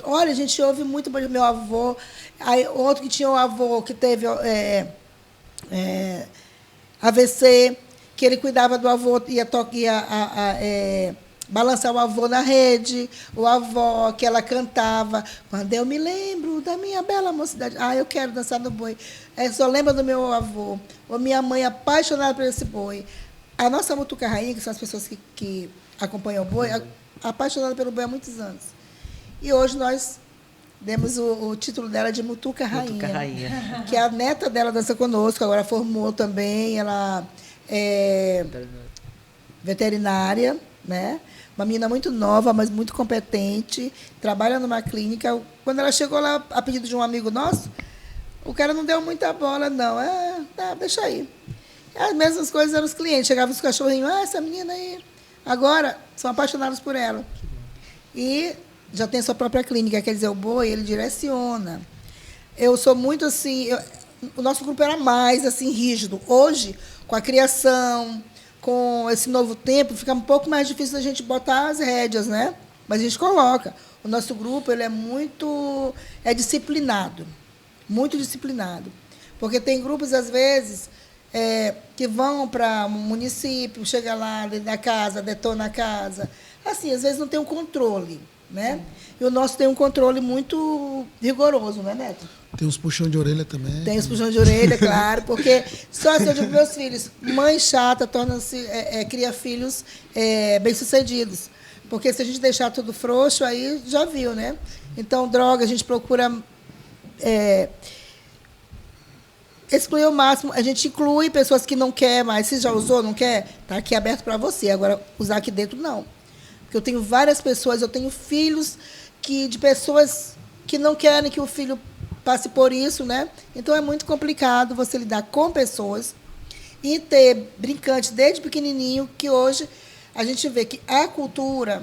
Olha, a gente ouve muito o boi do meu avô. Aí, outro que tinha um avô que teve AVC, que ele cuidava do avô, ia balançar o avô na rede, o avó que ela cantava. Quando eu me lembro da minha bela mocidade. Eu quero dançar no boi. Só lembra do meu avô. Ou minha mãe apaixonada por esse boi. A nossa Mutuca Rainha, que são as pessoas que acompanham o boi, apaixonada pelo boi há muitos anos. E hoje nós demos o título dela de Mutuca Rainha. Mutuca Rainha. Que a neta dela dança conosco, agora formou também. Ela é veterinária, né? Uma menina muito nova, mas muito competente, trabalha numa clínica. Quando ela chegou lá, a pedido de um amigo nosso, o cara não deu muita bola, não. Tá, deixa aí. As mesmas coisas eram os clientes. Chegavam os cachorrinhos, essa menina aí. Agora, são apaixonados por ela. E já tem sua própria clínica, quer dizer, o boi, ele direciona. Eu sou muito assim... o nosso grupo era mais assim rígido. Hoje, com a criação, com esse novo tempo, fica um pouco mais difícil a gente botar as rédeas, né? Mas a gente coloca. O nosso grupo ele é disciplinado, muito disciplinado. Porque tem grupos, às vezes, que vão para um município, chega lá dentro da casa, detona a casa. Assim, às vezes não tem um controle, né? E o nosso tem um controle muito rigoroso, né, Neto? Tem uns puxão de orelha também. Tem os puxão de orelha, claro, porque só assim eu digo para meus filhos, mãe chata cria filhos bem-sucedidos. Porque se a gente deixar tudo frouxo, aí já viu, né? Então, droga, a gente procura excluir o máximo. A gente inclui pessoas que não quer mais. Se já usou, não quer? Está aqui aberto para você. Agora, usar aqui dentro, não. Porque eu tenho várias pessoas, eu tenho filhos de pessoas que não querem que o filho passe por isso, né? Então é muito complicado você lidar com pessoas e ter brincantes desde pequenininho, que hoje a gente vê que a cultura,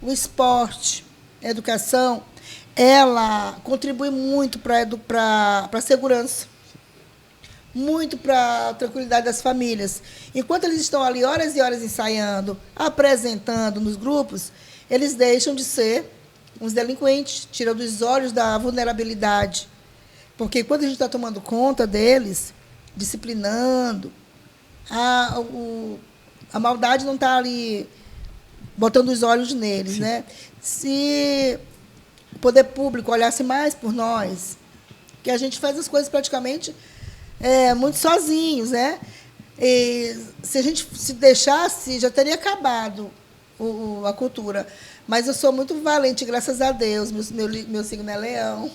o esporte, a educação, ela contribui muito para a segurança, muito para a tranquilidade das famílias. Enquanto eles estão ali horas e horas ensaiando, apresentando nos grupos, eles deixam de ser uns delinquentes, tiram dos olhos da vulnerabilidade. Porque quando a gente está tomando conta deles, disciplinando, a maldade não está ali botando os olhos neles, né? Se o poder público olhasse mais por nós, que a gente faz as coisas praticamente muito sozinhos, né? E se a gente se deixasse, já teria acabado a cultura. Mas eu sou muito valente, graças a Deus. Meu signo é leão.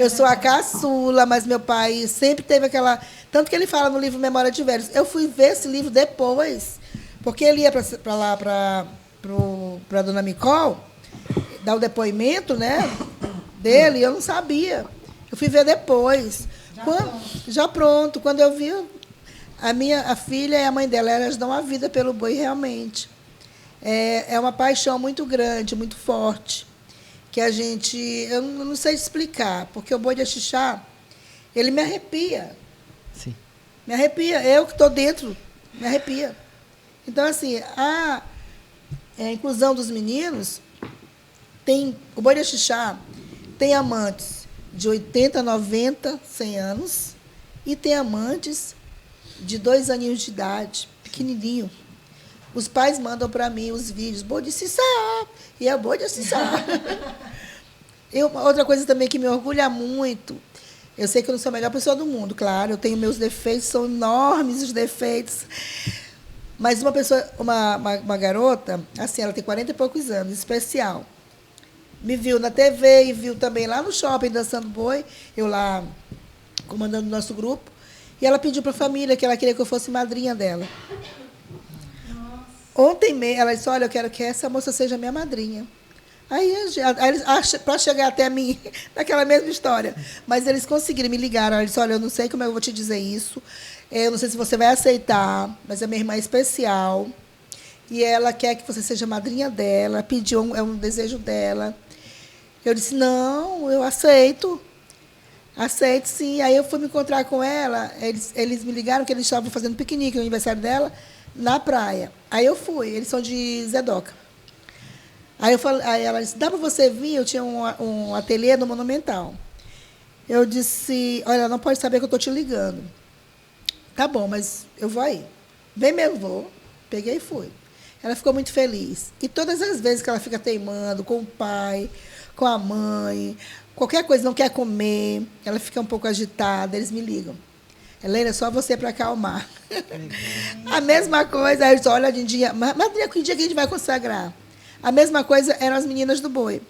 Eu sou a caçula, mas meu pai sempre teve aquela... Tanto que ele fala no livro Memória de Velhos. Eu fui ver esse livro depois, porque ele ia para lá, para a dona Micol, dar o depoimento, né, dele, e eu não sabia. Eu fui ver depois. Já pronto. Quando eu vi, a filha e a mãe dela, elas dão a vida pelo boi, realmente. É uma paixão muito grande, muito forte, que a gente... Eu não sei explicar, porque o boi de Axixá, ele me arrepia. Sim. Me arrepia. Eu que estou dentro, me arrepia. Então, assim, a inclusão dos meninos, o boi de Axixá tem amantes de 80, 90, 100 anos, e tem amantes de 2 aninhos de idade, pequenininho. Os pais mandam para mim os vídeos, boi de Cissá, e é boi de Cissá. Outra coisa também que me orgulha muito Eu sei que eu não sou a melhor pessoa do mundo, claro. Eu tenho meus defeitos, são enormes os defeitos. Mas uma garota, assim, ela tem 40 e poucos anos, especial. Me viu na TV e viu também lá no shopping dançando boi, eu lá comandando o nosso grupo. E ela pediu para a família que ela queria que eu fosse madrinha dela. Nossa. Ontem mesmo, ela disse, olha, eu quero que essa moça seja minha madrinha. Aí para chegar até mim, naquela mesma história. Mas eles conseguiram, me ligaram. Ela disse, olha, eu não sei como eu vou te dizer isso. Eu não sei se você vai aceitar, mas a minha irmã é especial. E ela quer que você seja madrinha dela. Pediu, é um desejo dela. Eu disse, não, eu aceito. Aceito, sim. Aí eu fui me encontrar com ela. Eles me ligaram que eles estavam fazendo piquenique no aniversário dela, na praia. Aí eu fui. Eles são de Zedoca. Aí ela disse, dá para você vir? Eu tinha um ateliê no Monumental. Eu disse, olha, ela não pode saber que eu estou te ligando. Tá bom, mas eu vou aí. Vem mesmo, vou. Peguei e fui. Ela ficou muito feliz. E todas as vezes que ela fica teimando com o pai, com a mãe, qualquer coisa, não quer comer, ela fica um pouco agitada, eles me ligam. Helena, é só você para acalmar. A mesma coisa, aí eu disse, olha, Dindinha, madrinha, que dia que a gente vai consagrar? A mesma coisa eram as meninas do boi,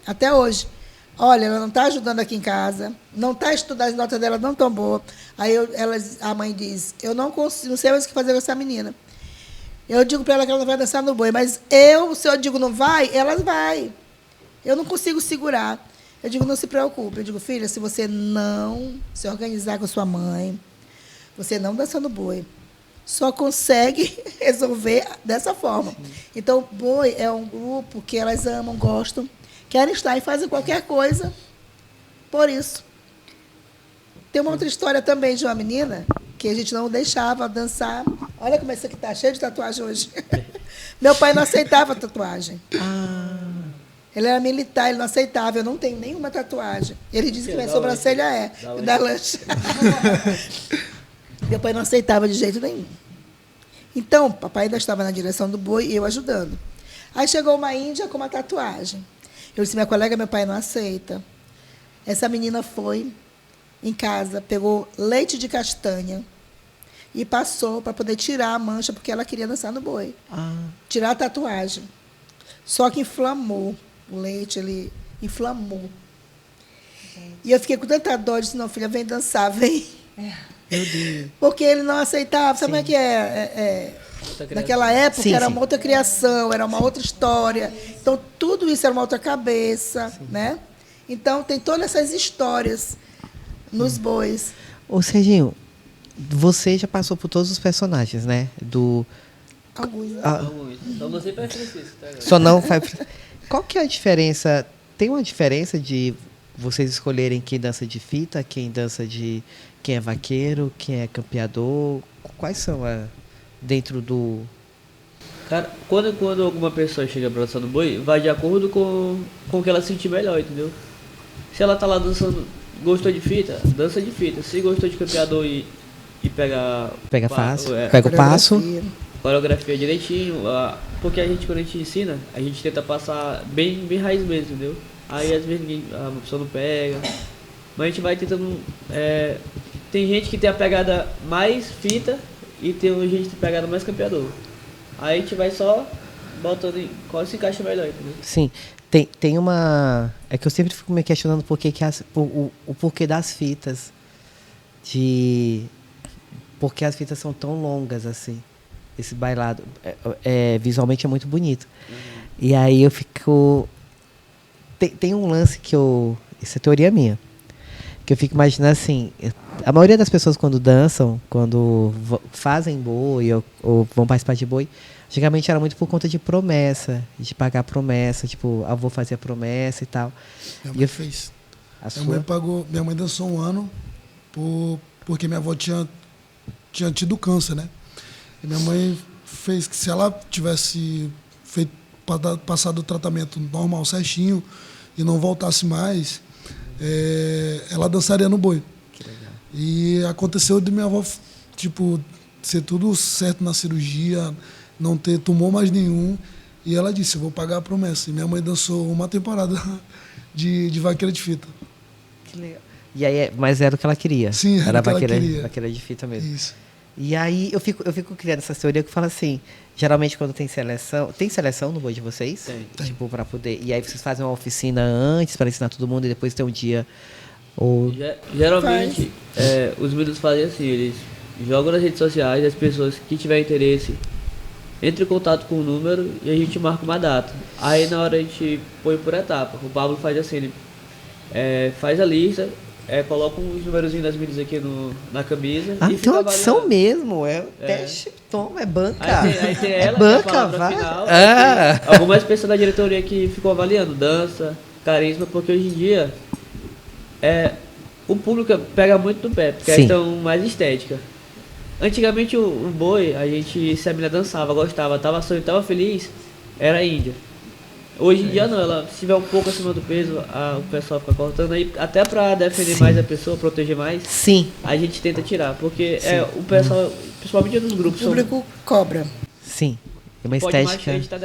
até hoje. Olha, ela não está ajudando aqui em casa, não está estudando, as notas dela não estão boas. Aí a mãe diz, eu não consigo, não sei mais o que fazer com essa menina. Eu digo para ela que ela não vai dançar no boi, mas se eu digo não vai, elas vai. Eu não consigo segurar. Eu digo, não se preocupe. Eu digo, filha, se você não se organizar com sua mãe, você não dança no boi. Só consegue resolver dessa forma. Sim. Então, boi é um grupo que elas amam, gostam, querem estar e fazem qualquer coisa por isso. Tem uma outra história também de uma menina que a gente não deixava dançar. Olha como essa aqui está cheia de tatuagem hoje. Meu pai não aceitava tatuagem. Ele era militar, ele não aceitava. Eu não tenho nenhuma tatuagem. Ele disse que minha sobrancelha é. Da lancha. Meu pai não aceitava de jeito nenhum. Então, papai ainda estava na direção do boi e eu ajudando. Aí chegou uma índia com uma tatuagem. Eu disse, minha colega, meu pai não aceita. Essa menina foi em casa, pegou leite de castanha e passou para poder tirar a mancha, porque ela queria dançar no boi. Tirar a tatuagem. Só que inflamou. O leite, ele inflamou. E eu fiquei com tanta dó, disse, não, filha, vem dançar, vem. Meu Deus. Porque ele não aceitava. Sabe como é que é? Naquela época era uma outra criação, era uma outra história. Então, tudo isso era uma outra cabeça, né? Então, tem todas essas histórias nos bois. Ô, Serginho, você já passou por todos os personagens, né? Alguns. Só você faz Francisco, tá? Só não faz... Qual que é a diferença? Tem uma diferença de vocês escolherem quem dança de fita, quem dança de... Quem é vaqueiro, quem é campeador? Quais são dentro do... Cara, quando alguma pessoa chega pra dançar no boi, vai de acordo com o que ela sentir melhor, entendeu? Se ela tá lá dançando, gostou de fita, dança de fita. Se gostou de campeador e pega fácil, pega o passo, coreografia direitinho, porque quando a gente ensina, a gente tenta passar bem raiz mesmo, entendeu? Aí às vezes a pessoa não pega, mas a gente vai tentando. Tem gente que tem a pegada mais fita e tem gente que tem a pegada mais campeador. Aí a gente vai só botando em qual se encaixa melhor, entendeu? Sim. Tem uma... É que eu sempre fico me questionando o porquê das fitas. Porque as fitas são tão longas assim. Esse bailado. Visualmente é muito bonito. E aí eu fico... Tem um lance que eu... Isso é teoria minha. Que eu fico imaginando assim... A maioria das pessoas quando dançam, quando fazem boi ou vão participar de boi, antigamente era muito por conta de promessa, de pagar promessa, tipo, vou fazer a promessa e tal. Minha mãe fez. Minha mãe dançou um ano porque minha avó tinha tido câncer, né? E minha mãe fez que se ela tivesse passado o tratamento normal, certinho, e não voltasse mais, ela dançaria no boi. Que legal. E aconteceu de minha avó, tipo, ser tudo certo na cirurgia, não ter tumor mais nenhum. E ela disse, eu vou pagar a promessa. E minha mãe dançou uma temporada de vaqueira de fita. Que legal. E aí, mas era o que ela queria. Sim, era o que ela queria. Vaqueira de fita mesmo. Isso. E aí eu fico criando essa teoria que fala assim, geralmente quando tem seleção no boi de vocês? Tem. Tipo, para poder. E aí vocês fazem uma oficina antes para ensinar todo mundo e depois tem um dia. Ou... Geralmente, os meninos fazem assim, eles jogam nas redes sociais, as pessoas que tiverem interesse entre em contato com o número e a gente marca uma data. Aí na hora a gente põe por etapa. O Pablo faz assim, ele faz a lista, coloca uns numerozinhos das meninas aqui na camisa. Ah, e tem uma fica opção avaliando. mesmo, teste, toma, é banca. Aí tem ela, banca, que é a palavra vai. final. Aí tem algumas pessoas da diretoria que ficam avaliando dança, carisma, porque hoje em dia o público pega muito no pé, porque é questão mais estética. Antigamente o boi, a gente, se a menina dançava, gostava, tava sonhando, tava feliz, era índia. Hoje em dia não, ela se estiver um pouco acima do peso, o pessoal fica cortando aí, até pra defender mais a pessoa, proteger mais. Sim. A gente tenta tirar, porque o pessoal, principalmente nos grupos, O público cobra. Sim. É uma pode estética. a gente tá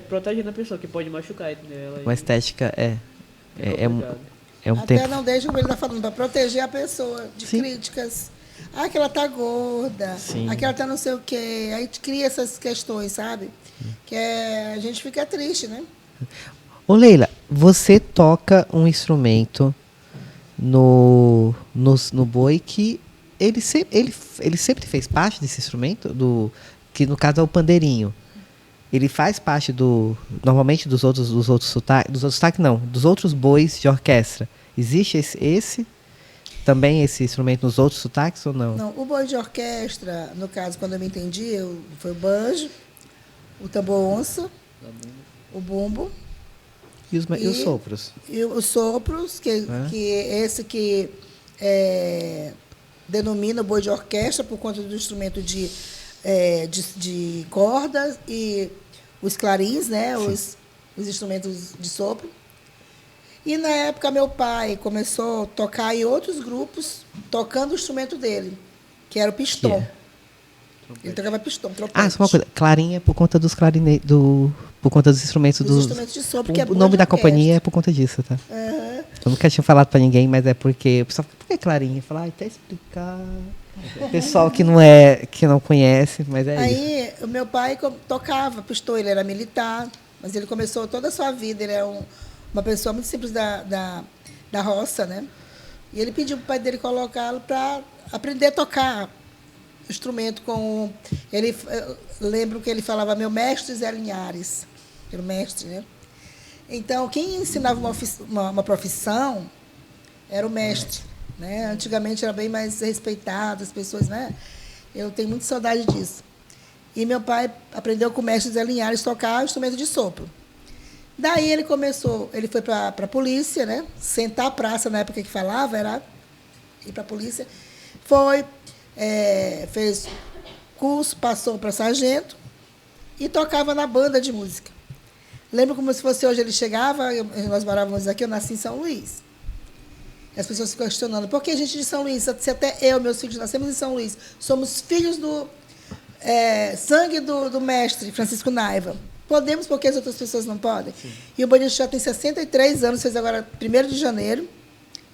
protegendo a pessoa, que pode machucar, entendeu? Ela Uma estética é um Até tempo. não deixa como ele está falando, para proteger a pessoa de críticas. Ah, que ela tá gorda. Sim. Ah, que ela tá não sei o quê. Aí a gente cria essas questões, sabe? Que a gente fica triste, né? Ô Leila, você toca um instrumento no boi que ele sempre fez parte desse instrumento, que no caso é o pandeirinho. Ele faz parte normalmente dos outros sotaques, não, dos outros bois de orquestra. Existe também esse instrumento nos outros sotaques ou não? Não, o boi de orquestra, no caso, quando eu me entendi, foi o banjo, o tambor onça, o bumbo. E os sopros? E os sopros, que denomina o boi de orquestra por conta do instrumento de cordas e os clarins, né? Os instrumentos de sopro. E na época meu pai começou a tocar em outros grupos, tocando o instrumento dele, que era o pistão. Ele tocava pistão, trompete. Só uma coisa, clarim é por conta dos por conta dos instrumentos instrumentos de sopro, que é o nome da companhia é por conta disso, tá? Uhum. Eu nunca tinha falado pra ninguém, mas é porque o pessoal fica, por que clarim? Eu falo, até explicar. O pessoal que não conhece, mas é isso. Aí o meu pai tocava pistão, ele era militar, mas ele começou toda a sua vida, ele é uma pessoa muito simples da roça, né? E ele pediu para o pai dele colocá-lo para aprender a tocar instrumento com... Eu lembro que ele falava, meu mestre Zé Linhares, era o mestre, né? Então, quem ensinava uma profissão era o mestre, né? Antigamente era bem mais respeitado, as pessoas, né? Eu tenho muita saudade disso. E meu pai aprendeu com o mestre Zé Linhares a tocar o instrumento de sopro. Daí ele foi para a polícia, né? Sentar a praça, na época que falava, era ir para a polícia. Fez curso, passou para sargento e tocava na banda de música. Lembro como se fosse hoje, ele chegava, nós morávamos aqui, eu nasci em São Luís. E as pessoas ficam questionando, por que a gente de São Luís? Se até eu, meus filhos, nascemos em São Luís, somos filhos do sangue do mestre Francisco Naiva. Podemos porque as outras pessoas não podem? Sim. E o Boi de Axixá tem 63 anos, fez agora 1º de janeiro.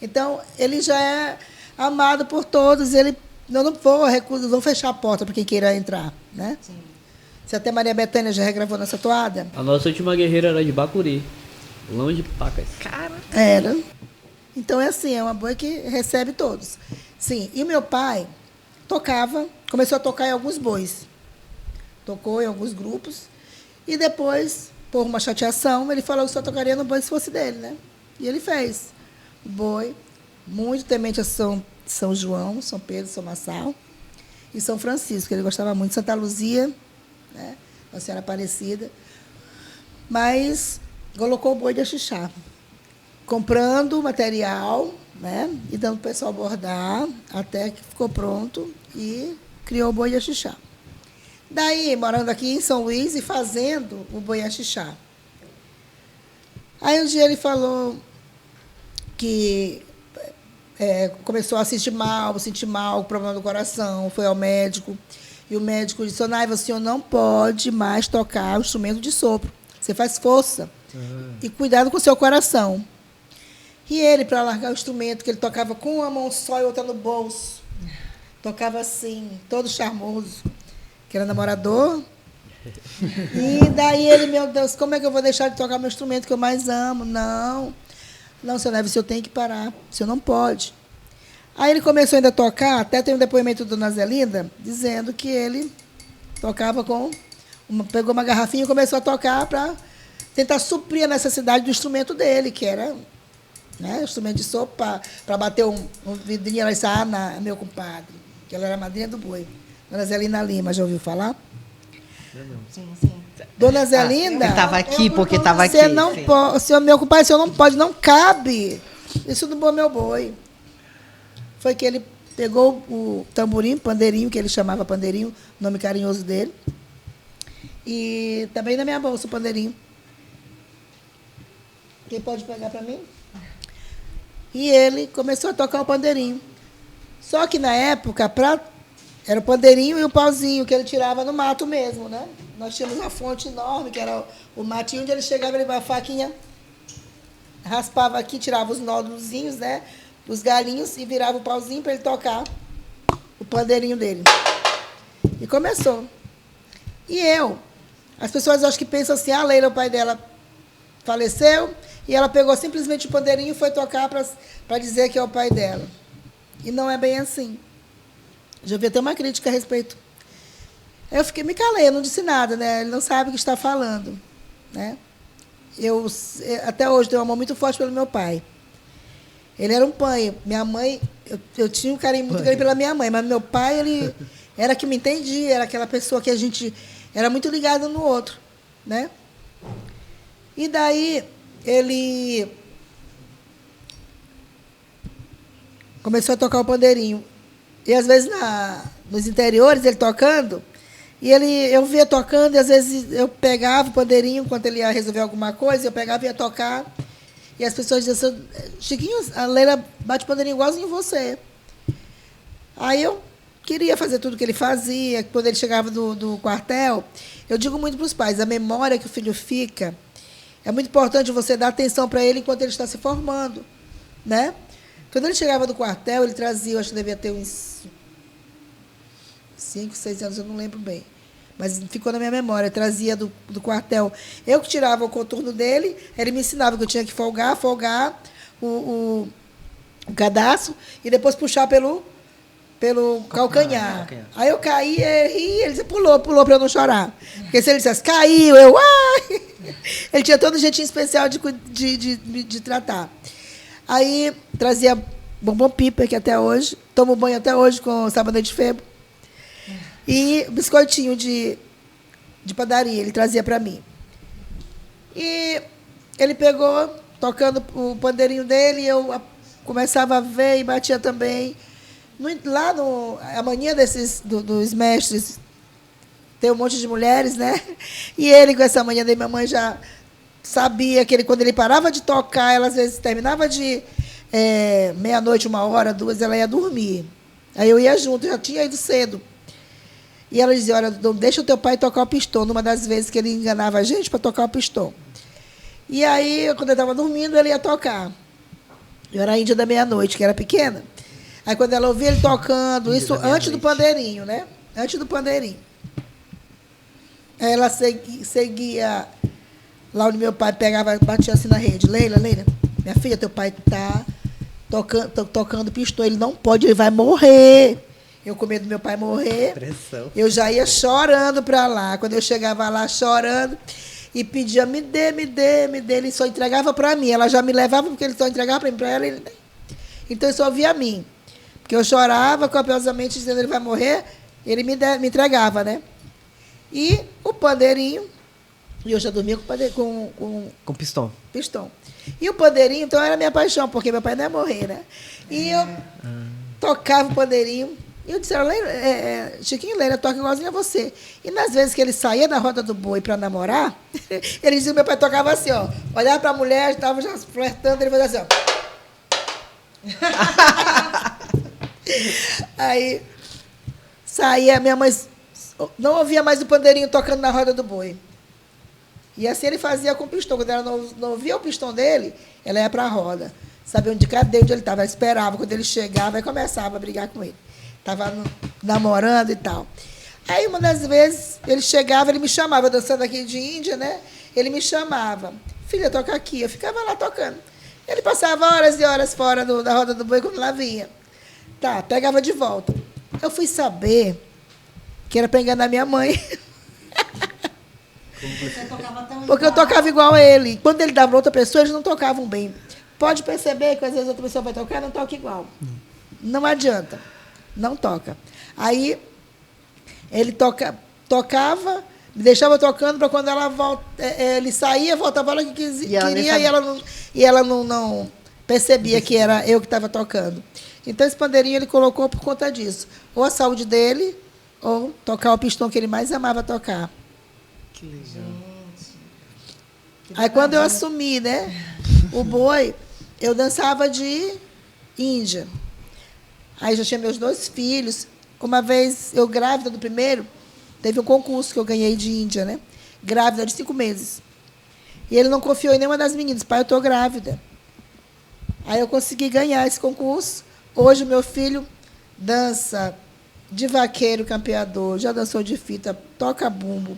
Então, ele já é amado por todos. Não vou fechar a porta para quem queira entrar. Né? Sim. Se até Maria Bethânia já regravou nessa toada. A nossa última guerreira era de Bacuri, longe de Pacas. Cara. Era. Então, é assim, é uma boi que recebe todos. Sim, e meu pai começou a tocar em alguns bois. Tocou em alguns grupos. E depois, por uma chateação, ele falou que só tocaria no boi se fosse dele, né? E ele fez. O boi, muito temente a São João, São Pedro, São Marçal e São Francisco, que ele gostava muito. Santa Luzia, né? Nossa Senhora Aparecida. Mas colocou o Boi de Axixá, comprando material, né? E dando para o pessoal bordar, até que ficou pronto e criou o Boi de Axixá. Daí, morando aqui em São Luís e fazendo o Boi Axixá. Aí um dia ele falou que começou a sentir mal, problema do coração, foi ao médico. E o médico disse, Naiva, o senhor não pode mais tocar o instrumento de sopro. Você faz força. E cuidado com o seu coração. E ele, para largar o instrumento, que ele tocava com uma mão só e outra no bolso, tocava assim, todo charmoso, que era namorador. E daí ele, meu Deus, como é que eu vou deixar de tocar meu instrumento que eu mais amo? Não, seu Neves, eu tenho que parar, você não pode. Aí ele começou ainda a tocar, até tem um depoimento do Dona Zelinda, dizendo que ele tocava pegou uma garrafinha e começou a tocar para tentar suprir a necessidade do instrumento dele, que era, né, instrumento de sopa, para bater um vidrinho. Ela disse, meu compadre, que ela era a madrinha do boi. Dona Zelina Lima, já ouviu falar? Sim. Dona Zelinda... Ele estava aqui porque estava aqui. Você não pode, meu compadre, você não pode, não cabe. Isso não é meu boi. Foi que ele pegou o tamborim, pandeirinho, que ele chamava pandeirinho, nome carinhoso dele, e também na minha bolsa o pandeirinho. Quem pode pegar para mim? E ele começou a tocar o pandeirinho. Só que na época, era o pandeirinho e o pauzinho que ele tirava no mato mesmo, né? Nós tínhamos uma fonte enorme, que era o matinho, onde ele chegava, ele com a faquinha, raspava aqui, tirava os nódulozinhos, né? Os galinhos, e virava o pauzinho para ele tocar o pandeirinho dele. E começou. E as pessoas acho que pensam assim, a Leila, o pai dela, faleceu, e ela pegou simplesmente o pandeirinho e foi tocar para dizer que é o pai dela. E não é bem assim. Já vi até uma crítica a respeito. Eu me calei, eu não disse nada, né? Ele não sabe o que está falando, né? Eu até hoje tenho um amor muito forte pelo meu pai. Ele era um pai. Minha mãe, eu tinha muito carinho pela minha mãe, mas meu pai, ele era que me entendia, era aquela pessoa que a gente era muito ligado no outro, né? E daí ele começou a tocar o pandeirinho. E às vezes nos interiores ele tocando, e eu via tocando, e às vezes eu pegava o pandeirinho enquanto ele ia resolver alguma coisa, eu pegava e ia tocar. E as pessoas diziam assim, Chiquinho, a Leila bate pandeirinho igualzinho você. Aí eu queria fazer tudo o que ele fazia. Quando ele chegava do quartel, eu digo muito para os pais, a memória que o filho fica, é muito importante você dar atenção para ele enquanto ele está se formando, né? Quando ele chegava do quartel, ele trazia, eu acho que devia ter uns 5, 6 anos, eu não lembro bem. Mas ficou na minha memória, trazia do quartel. Eu que tirava o contorno dele, ele me ensinava que eu tinha que folgar o cadastro e depois puxar pelo calcanhar. Aí eu caí, ele disse, pulou para eu não chorar. Porque se ele dissesse, caiu, ai! Ele tinha todo um jeitinho especial de tratar. Aí trazia bombom piper, que até hoje, tomo banho até hoje com sabonete de febo. E biscoitinho de padaria, ele trazia para mim. E ele pegou, tocando o pandeirinho dele, eu começava a ver e batia também. Lá a mania dos mestres, tem um monte de mulheres, né? E ele, com essa mania dele, minha mãe já sabia que quando ele parava de tocar, ela às vezes terminava de meia-noite, 1h, 2h, ela ia dormir. Aí eu ia junto, já tinha ido cedo. E ela dizia, olha, não deixa o teu pai tocar o pistão, numa das vezes que ele enganava a gente para tocar o pistão. E aí, quando eu estava dormindo, ele ia tocar. Eu era a Índia da meia-noite, que era pequena. Aí, quando ela ouvia ele tocando, isso antes do pandeirinho, né? Antes do pandeirinho. Aí ela seguia lá onde meu pai pegava, batia assim na rede. Leila, minha filha, teu pai está tocando pistão, ele não pode, ele vai morrer. Eu com medo do meu pai morrer, eu já ia chorando para lá. Quando eu chegava lá chorando e pedia, me dê, ele só entregava para mim. Ela já me levava porque ele só entregava para mim, para ela. Então, ele só via a mim. Porque eu chorava copiosamente dizendo, ele vai morrer, ele me entregava, né? E o pandeirinho, e eu já dormia com pistão. E o pandeirinho, então, era minha paixão, porque meu pai não ia morrer, né? E eu tocava o pandeirinho. E eu disse, Chiquinho, Leila, toca igualzinho a você. E nas vezes que ele saía da roda do boi para namorar, ele dizia que meu pai tocava assim, ó. Olhava para a mulher, estava já flertando, ele fazia assim, ó. Aí saía, minha mãe não ouvia mais o pandeirinho tocando na roda do boi. E assim ele fazia com o pistão. Quando ela não ouvia o pistão dele, ela ia para a roda. sabia cadê onde ele estava. Esperava, quando ele chegava, e começava a brigar com ele. Estava namorando e tal. Aí, uma das vezes, ele chegava, ele me chamava, dançando aqui de Índia, né? Ele me chamava. Filha, toca aqui. Eu ficava lá tocando. Ele passava horas e horas fora da roda do boi, quando ela vinha. Tá, pegava de volta. Eu fui saber que era para enganar minha mãe. Porque eu tocava igual a ele. Quando ele dava para outra pessoa, eles não tocavam bem. Pode perceber que às vezes outra pessoa vai tocar, não toca igual. Não adianta. Não toca. Aí, ele tocava, me deixava tocando para quando ela ele saía, voltava a hora que queria, e ela não percebia que era eu que estava tocando. Então, esse pandeirinho ele colocou por conta disso. Ou a saúde dele, ou tocar o pistão que ele mais amava tocar. Que legal. Aí, quando eu assumi, né, o boi, eu dançava de Índia. Aí, já tinha meus 2 filhos. Uma vez, eu grávida do primeiro, teve um concurso que eu ganhei de Índia, né? Grávida de 5 meses. E ele não confiou em nenhuma das meninas. Pai, eu estou grávida. Aí, eu consegui ganhar esse concurso. Hoje, o meu filho dança de vaqueiro campeador, já dançou de fita, toca bumbo,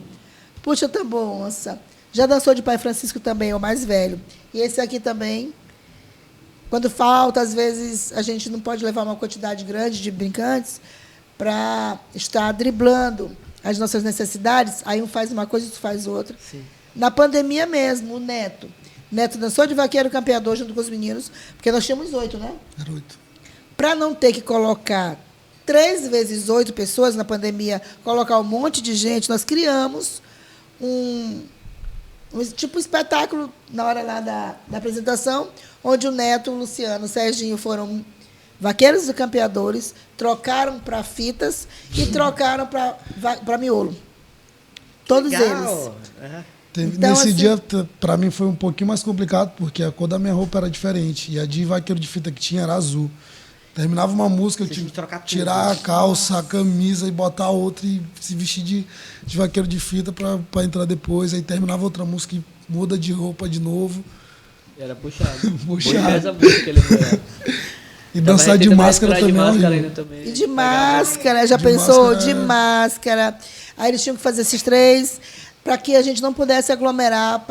puxa tambor onça, já dançou de Pai Francisco também, é o mais velho. E esse aqui também, quando falta, às vezes, a gente não pode levar uma quantidade grande de brincantes para estar driblando as nossas necessidades, aí um faz uma coisa e outro faz outra. Sim. Na pandemia mesmo, o Neto dançou de vaqueiro campeador junto com os meninos, porque nós tínhamos 8, né? Era 8. Para não ter que colocar 3 vezes 8 pessoas na pandemia, colocar um monte de gente, nós criamos um tipo um espetáculo na hora lá da apresentação, onde o Neto, o Luciano, o Serginho foram vaqueiros e campeadores, trocaram para fitas e trocaram para miolo. Todos Legal. eles. Então, nesse dia, para mim, foi um pouquinho mais complicado, porque a cor da minha roupa era diferente. E a de vaqueiro de fita que tinha era azul. Terminava uma música, eu tinha que tirar a calça, a camisa e botar outra e se vestir de vaqueiro de fita para entrar depois. Aí terminava outra música e muda de roupa de novo. Era puxado. Puxado. Essa música ele foi. E dançar de máscara também. De máscara horrível. ainda também. E de máscara, já De pensou? máscara, De máscara. Aí eles tinham que fazer esses 3 para que a gente não pudesse aglomerar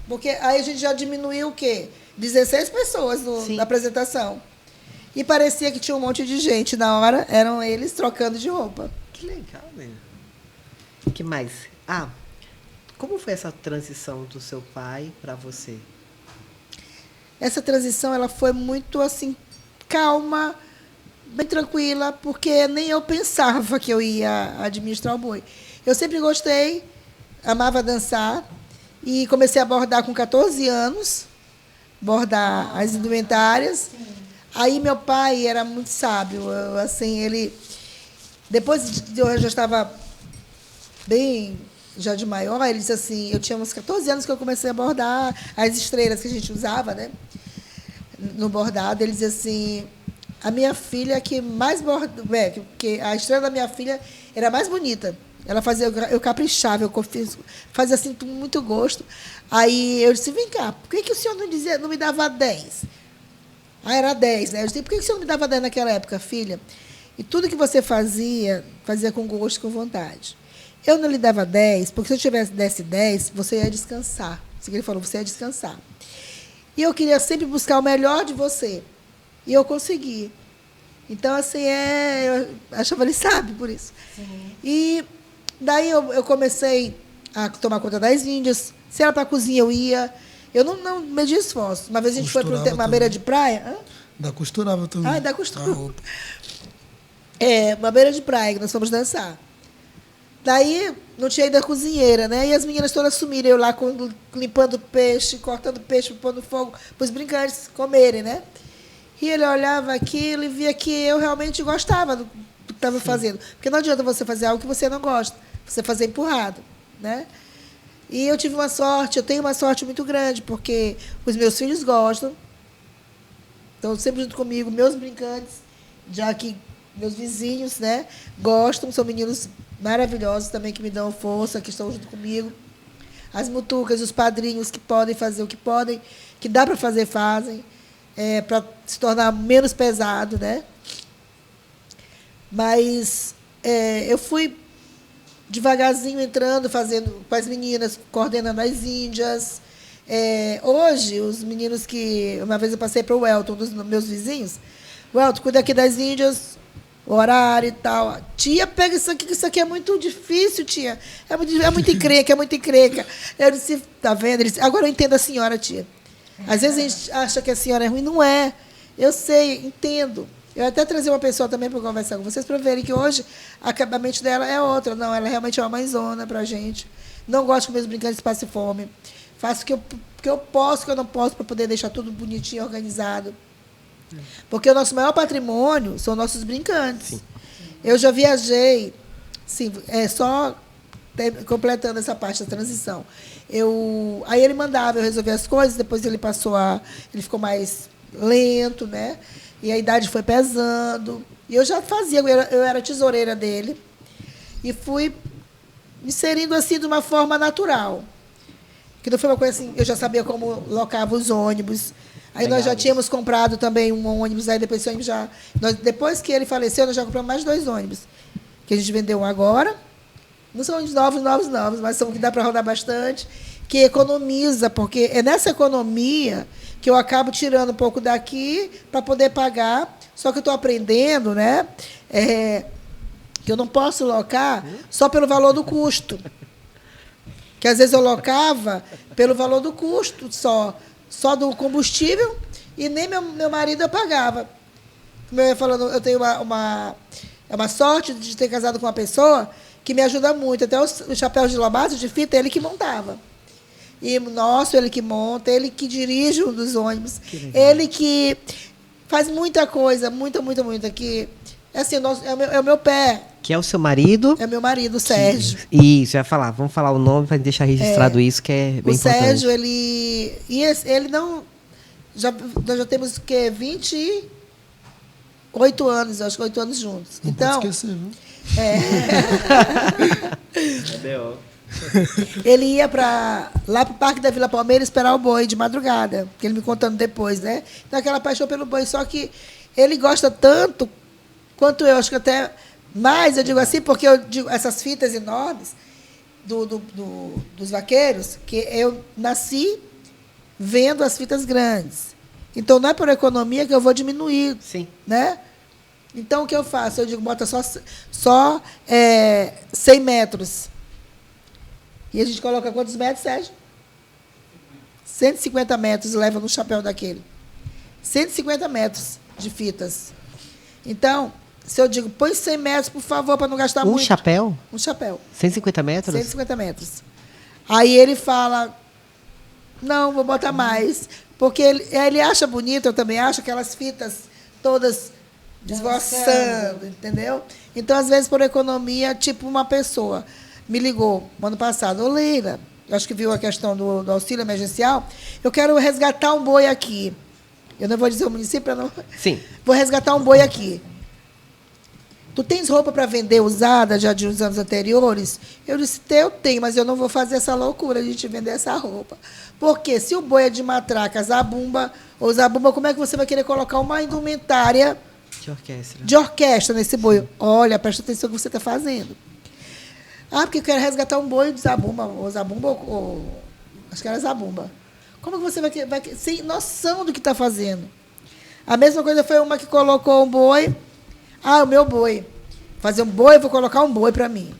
porque aí a gente já diminuiu o quê? 16 pessoas na apresentação. E parecia que tinha um monte de gente na hora, eram eles trocando de roupa. Que legal, né? O que mais? Como foi essa transição do seu pai para você? Essa transição ela foi muito assim calma, bem tranquila, porque nem eu pensava que eu ia administrar o boi. Eu sempre gostei, amava dançar e comecei a bordar com 14 anos, bordar as indumentárias. Aí meu pai era muito sábio, ele depois eu já estava bem já de maior, ele disse assim, eu tinha uns 14 anos que eu comecei a bordar as estrelas que a gente usava, né? No bordado, ele dizia assim, a minha filha que mais borda, que a estrela da minha filha era mais bonita. Ela fazia, eu caprichava, eu fazia assim com muito gosto. Aí eu disse, vem cá, por que o senhor não me dava 10? Era 10, né? Eu disse, por que o senhor não me dava 10 naquela época, filha? E tudo que você fazia com gosto, com vontade. Eu não lhe dava 10, porque se eu desse 10, você ia descansar. Isso que ele falou, você ia descansar. E eu queria sempre buscar o melhor de você. E eu consegui. Então, assim, eu achava ele sábio por isso. Sim. E daí eu comecei a tomar conta das índias. Se era para a cozinha, eu ia. Eu não media esforço. Uma vez a gente foi para uma beira de praia. Da costurava também. Da costura. Uma beira de praia, que nós fomos dançar. Daí, não tinha ainda cozinheira, né? E as meninas todas sumiram. Eu lá limpando peixe, cortando peixe, pondo fogo, para os brincantes comerem, né? E ele olhava aquilo e via que eu realmente gostava do que estava fazendo. Porque não adianta você fazer algo que você não gosta. Você fazer empurrado, né? E eu tive uma sorte, eu tenho uma sorte muito grande, porque os meus filhos gostam. Estão sempre junto comigo, meus brincantes, já que meus vizinhos, né, gostam, são meninos maravilhosos também, que me dão força, que estão junto comigo. As mutucas, os padrinhos que podem fazer o que podem, que dá para fazer, fazem. para se tornar menos pesado, né? Mas eu fui devagarzinho entrando, fazendo com as meninas, coordenando as índias. Hoje, os meninos que... Uma vez eu passei para o Welton, um dos meus vizinhos. Welton, cuida aqui das índias, o horário e tal. Tia, pega isso aqui, que isso aqui é muito difícil, tia. É muito encrenca, é muito encrenca. Eu disse, tá vendo? Ele disse, agora eu entendo a senhora, tia. Às vezes a gente acha que a senhora é ruim, não é. Eu sei, entendo. Eu até trazer uma pessoa também para conversar com vocês, para verem que hoje a mente dela é outra. Não, ela realmente é uma mãezona para a gente. Não gosto que meus brincantes passem fome. Faço o que eu posso, o que eu não posso, para poder deixar tudo bonitinho, organizado. Porque o nosso maior patrimônio são nossos brincantes. Sim. Eu já viajei, sim, só completando essa parte da transição. Aí ele mandava eu resolver as coisas, depois ele ele ficou mais lento, né? E a idade foi pesando. E eu já fazia, eu era tesoureira dele. E fui me inserindo assim de uma forma natural. Que não foi uma coisa assim, eu já sabia como locava os ônibus. Aí nós já tínhamos comprado também um ônibus, aí depois esse ônibus depois que ele faleceu, nós já compramos mais 2 ônibus. Que a gente vendeu um agora. Não são ônibus novos, mas são que dá para rodar bastante, que economiza, porque é nessa economia que eu acabo tirando um pouco daqui para poder pagar. Só que eu estou aprendendo, né? Que eu não posso locar só pelo valor do custo. Que às vezes eu locava pelo valor do custo só do combustível, e nem meu marido eu pagava. Como eu ia falando, eu tenho uma sorte de ter casado com uma pessoa que me ajuda muito. Até os chapéus de lobata, de fita, ele que montava. E ele que monta, ele que dirige um dos ônibus, ele que faz muita coisa, muita. Que, assim, é o meu pé. Que é o seu marido? É meu marido, o Sérgio. Isso, eu ia falar. Vamos falar o nome para deixar registrado isso, que é bem importante. O Sérgio, ele não... Nós já temos o quê? 28 anos, acho que 8 anos juntos. Não pode esquecer, viu? Ele ia lá para o Parque da Vila Palmeira esperar o boi de madrugada, que ele me contando depois, né? Então, aquela paixão pelo boi. Só que ele gosta tanto quanto eu, acho que até mais, eu digo assim, porque eu digo essas fitas enormes dos vaqueiros, que eu nasci vendo as fitas grandes. Então, não é por economia que eu vou diminuir. Sim. Né? Então, o que eu faço? Eu digo, bota só 100 metros. E a gente coloca quantos metros, Sérgio? 150 metros leva no chapéu daquele. 150 metros de fitas. Então, se eu digo, põe 100 metros, por favor, para não gastar muito. Um chapéu? Um chapéu. 150 metros? 150 metros. Aí ele fala, não, vou botar mais. Porque ele acha bonito, eu também acho, aquelas fitas todas desvoçando, entendeu? Então, às vezes, por economia, tipo uma pessoa me ligou no ano passado, ô Leila, eu acho que viu a questão do auxílio emergencial, eu quero resgatar um boi aqui. Eu não vou dizer o município para não... Sim. Vou resgatar um boi aqui. Tu tens roupa para vender usada já de uns anos anteriores? Eu disse, eu tenho, mas eu não vou fazer essa loucura de te vender essa roupa. Porque se o boi é de matraca, zabumba, ou zabumba, como é que você vai querer colocar uma indumentária de orquestra nesse boi? Olha, presta atenção no que você está fazendo. Ah, porque eu quero resgatar um boi de zabumba, ou acho que era zabumba. Como que você vai sem noção do que está fazendo? A mesma coisa foi uma que colocou um boi. Ah, o meu boi. Fazer um boi, vou colocar um boi para mim.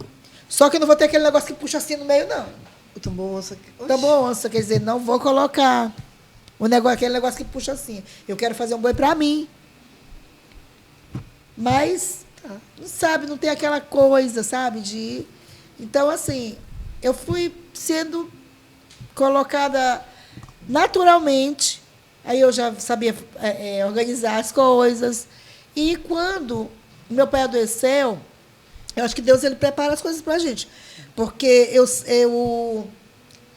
Só que eu não vou ter aquele negócio que puxa assim no meio, não. O tambor onça. Tambor onça, quer dizer, não vou colocar aquele negócio que puxa assim. Eu quero fazer um boi para mim. Mas, não sabe, não tem aquela coisa, sabe, Então, assim, eu fui sendo colocada naturalmente. Aí eu já sabia organizar as coisas. E quando meu pai adoeceu, eu acho que Deus ele prepara as coisas para a gente. Porque eu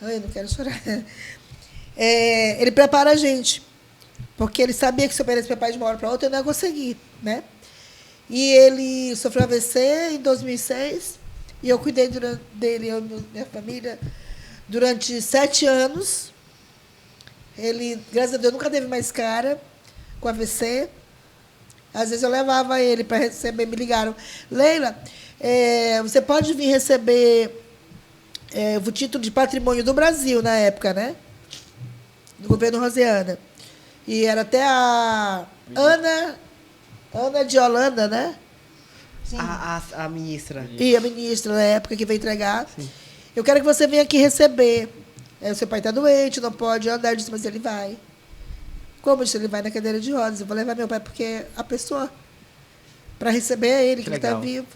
não quero chorar. Ele prepara a gente. Porque ele sabia que se eu perdesse meu pai de uma hora para outra, eu não ia conseguir. Né? E ele sofreu AVC em 2006. E eu cuidei dele, eu e minha família, durante 7 anos. Ele, graças a Deus, nunca teve mais cara. com AVC. Às vezes eu levava ele para receber, me ligaram. Leila, você pode vir receber o título de patrimônio do Brasil na época, né? Do governo Rosiana. E era até a Ana de Holanda, né? Sim. A ministra. E a ministra na época que veio entregar. Sim. Eu quero que você venha aqui receber. O seu pai está doente, não pode andar. Eu disse, mas ele vai. Como eu disse, ele vai na cadeira de rodas. Eu vou levar meu pai, porque a pessoa, para receber é ele, que ele está vivo.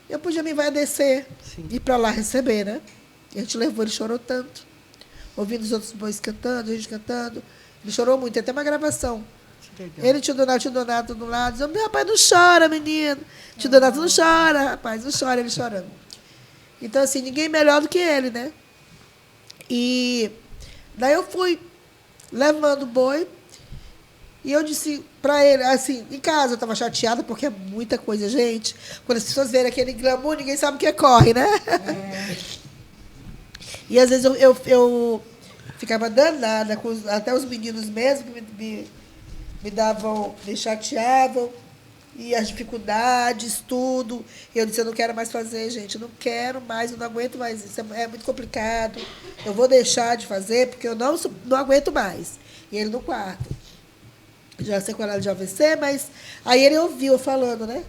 Eu podia me vai descer, ir para lá receber, né? E a gente levou, ele chorou tanto. Ouvindo os outros bois cantando, a gente cantando. Ele chorou muito, tem até uma gravação. Ele, tio Donato do lado, dizendo, rapaz, não chora, menino. Tio Donato não chora, rapaz, não chora, ele chorando. Então, assim, ninguém melhor do que ele, né? E daí eu fui levando o boi e eu disse para ele, assim, em casa eu estava chateada porque é muita coisa, gente. Quando as pessoas verem aquele glamour, ninguém sabe o que corre, né? E às vezes eu ficava danada, até os meninos mesmo que me davam, me chateavam, e as dificuldades, tudo. E eu disse, eu não quero mais fazer, gente, eu não quero mais, eu não aguento mais, isso é muito complicado, eu vou deixar de fazer, porque eu não aguento mais. E ele no quarto. Já sequelado de AVC, mas aí ele ouviu eu falando, né?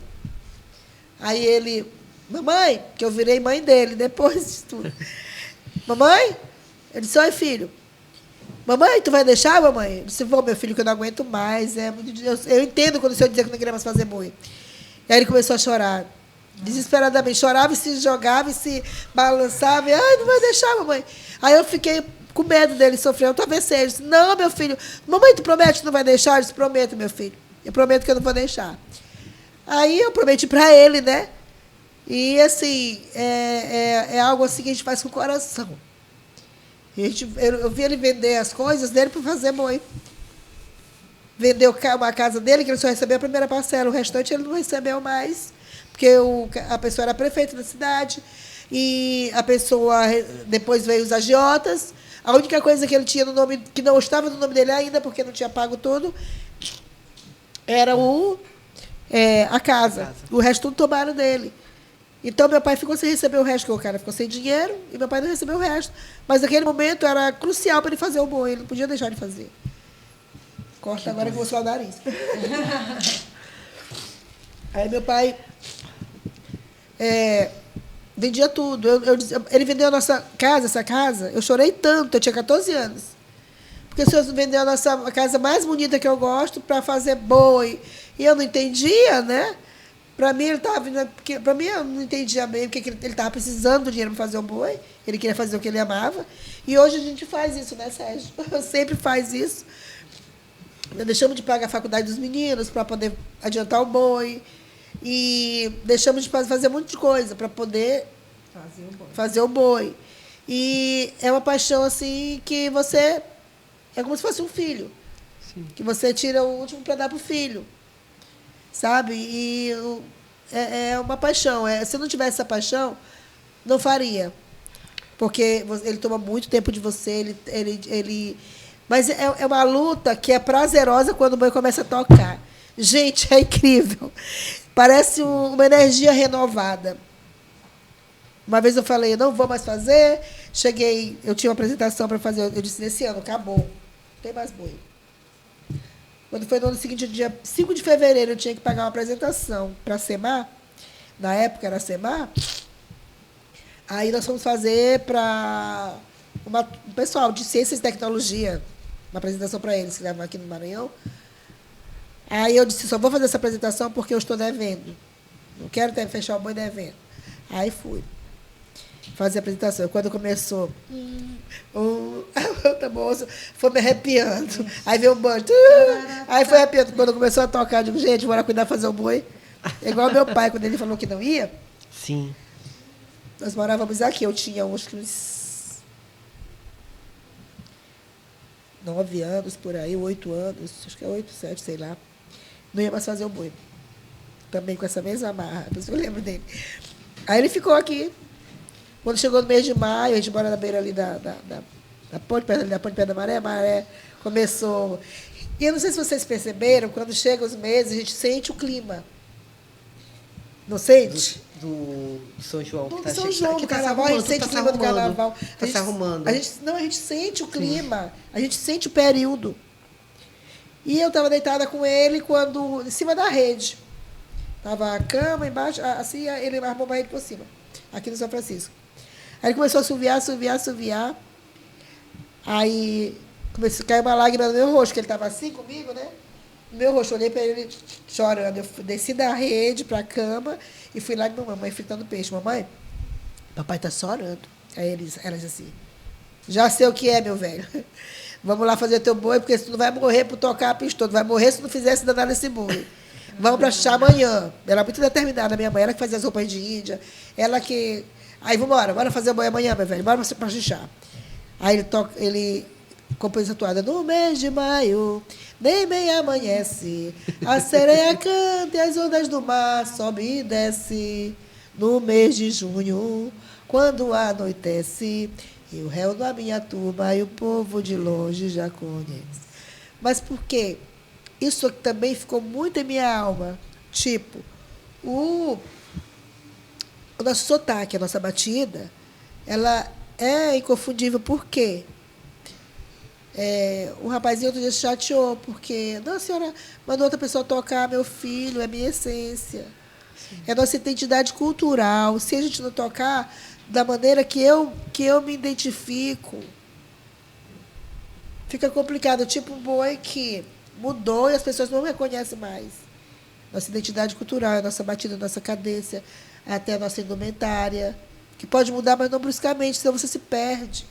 Aí ele, mamãe, que eu virei mãe dele depois de tudo. Mamãe? Ele disse, oi, filho. Mamãe, tu vai deixar, mamãe? Eu disse, vou, meu filho, que eu não aguento mais. Eu entendo quando o senhor dizia que não queria mais fazer boi. E aí ele começou a chorar, desesperadamente. Chorava e se jogava e se balançava. E, ai, não vai deixar, mamãe. Aí eu fiquei com medo dele sofrer outro AVC. Ele disse, não, meu filho. Mamãe, tu promete que não vai deixar? Eu disse, prometo, meu filho. Eu prometo que eu não vou deixar. Aí eu prometi para ele, né? E, assim, é algo assim que a gente faz com o coração. Eu vi ele vender as coisas dele para fazer boi. Vendeu uma casa dele, que ele só recebeu a primeira parcela, o restante ele não recebeu mais, porque a pessoa era prefeita da cidade, e a pessoa, depois veio os agiotas. A única coisa que ele tinha no nome, que não estava no nome dele ainda, porque não tinha pago tudo, era a casa. O resto tudo tomaram dele. Então, meu pai ficou sem receber o resto, porque o cara ficou sem dinheiro, e meu pai não recebeu o resto. Mas, naquele momento, era crucial para ele fazer o boi, ele não podia deixar de fazer. Corta agora que eu vou suar o nariz. Aí, meu pai vendia tudo. Ele vendeu a nossa casa, essa casa, eu chorei tanto, eu tinha 14 anos. Porque o senhor vendeu a casa mais bonita que eu gosto para fazer boi. E eu não entendia, né? Para mim, para mim, eu não entendia bem porque ele estava precisando do dinheiro para fazer o boi. Ele queria fazer o que ele amava. E hoje a gente faz isso, né, Sérgio? Sempre faz isso. Deixamos de pagar a faculdade dos meninos para poder adiantar o boi. E deixamos de fazer um monte de coisa para poder fazer o boi. E é uma paixão assim que você... É como se fosse um filho. Sim. Que você tira o último para dar para o filho. Sabe? E é uma paixão. Se não tivesse essa paixão, não faria. Porque ele toma muito tempo de você. Mas é uma luta que é prazerosa quando o boi começa a tocar. Gente, é incrível. Parece uma energia renovada. Uma vez eu falei, eu não vou mais fazer. Cheguei, eu tinha uma apresentação para fazer. Eu disse, nesse ano, acabou. Não tem mais boi. Quando foi no ano seguinte, dia 5 de fevereiro, eu tinha que pagar uma apresentação para a SEMAR. Na época era a SEMAR. Aí nós fomos fazer para um pessoal de ciências e tecnologia, uma apresentação para eles, que estavam aqui no Maranhão. Aí eu disse, só vou fazer essa apresentação porque eu estou devendo. Não quero fechar o boi devendo. Aí fui fazer a apresentação. Quando começou, outra moça foi me arrepiando. Aí veio um banjo. Aí foi arrepiando. Quando começou a tocar, eu digo, gente, bora cuidar de fazer o boi. É igual meu pai, quando ele falou que não ia. Sim. Nós morávamos aqui. Eu tinha uns 9 anos, por aí, 8 anos. Acho que é 8, 7, sei lá. Não ia mais fazer o boi. Também com essa mesma amarra. Por isso eu lembro dele. Aí ele ficou aqui. Quando chegou no mês de maio, a gente mora na beira ali da ponte, perto da Maré, a maré começou E eu não sei se vocês perceberam, quando chegam os meses, a gente sente o clima. Não sente? Do São João. Do que tá São che- João, que do tá se carnaval, a gente arrumando, sente tá o se clima do arrumando, carnaval. Tá se arrumando. A gente sente o clima, a gente sente o período. E eu estava deitada com ele em cima da rede. Estava a cama embaixo, assim, ele armou uma rede por cima, aqui no São Francisco. Aí ele começou a assoviar. Aí começou a cair uma lágrima no meu rosto, que ele estava assim comigo, né? No meu rosto, olhei para ele chorando. Eu desci da rede para a cama e fui lá com a mamãe fritando peixe. Mamãe, papai está chorando. Aí ela disse assim, já sei o que é, meu velho. Vamos lá fazer teu boi, porque tu não vai morrer por tocar a pistola. Tu vai morrer se não fizesse danar nesse boi. Vamos para Xixá amanhã. Ela é muito determinada, minha mãe. Ela que fazia as roupas de Índia. Ela que... Aí, bora fazer o boi amanhã, meu velho. Bora para Xixá. Aí ele compôs essa toada. No mês de maio, nem bem amanhece. A sereia canta e as ondas do mar sobe e desce. No mês de junho, quando anoitece, eu reúno a minha turma e o povo de longe já conhece. Mas por quê? Isso também ficou muito em minha alma. Tipo, o nosso sotaque, a nossa batida, ela é inconfundível. Por quê? O rapazinho outro dia se chateou, porque, não, a senhora mandou outra pessoa tocar, meu filho, é minha essência. Sim. É a nossa identidade cultural. Se a gente não tocar da maneira que eu me identifico, fica complicado. Tipo um boi que mudou e as pessoas não reconhecem mais. Nossa identidade cultural, a nossa batida, a nossa cadência, até a nossa indumentária, que pode mudar, mas não bruscamente, senão você se perde.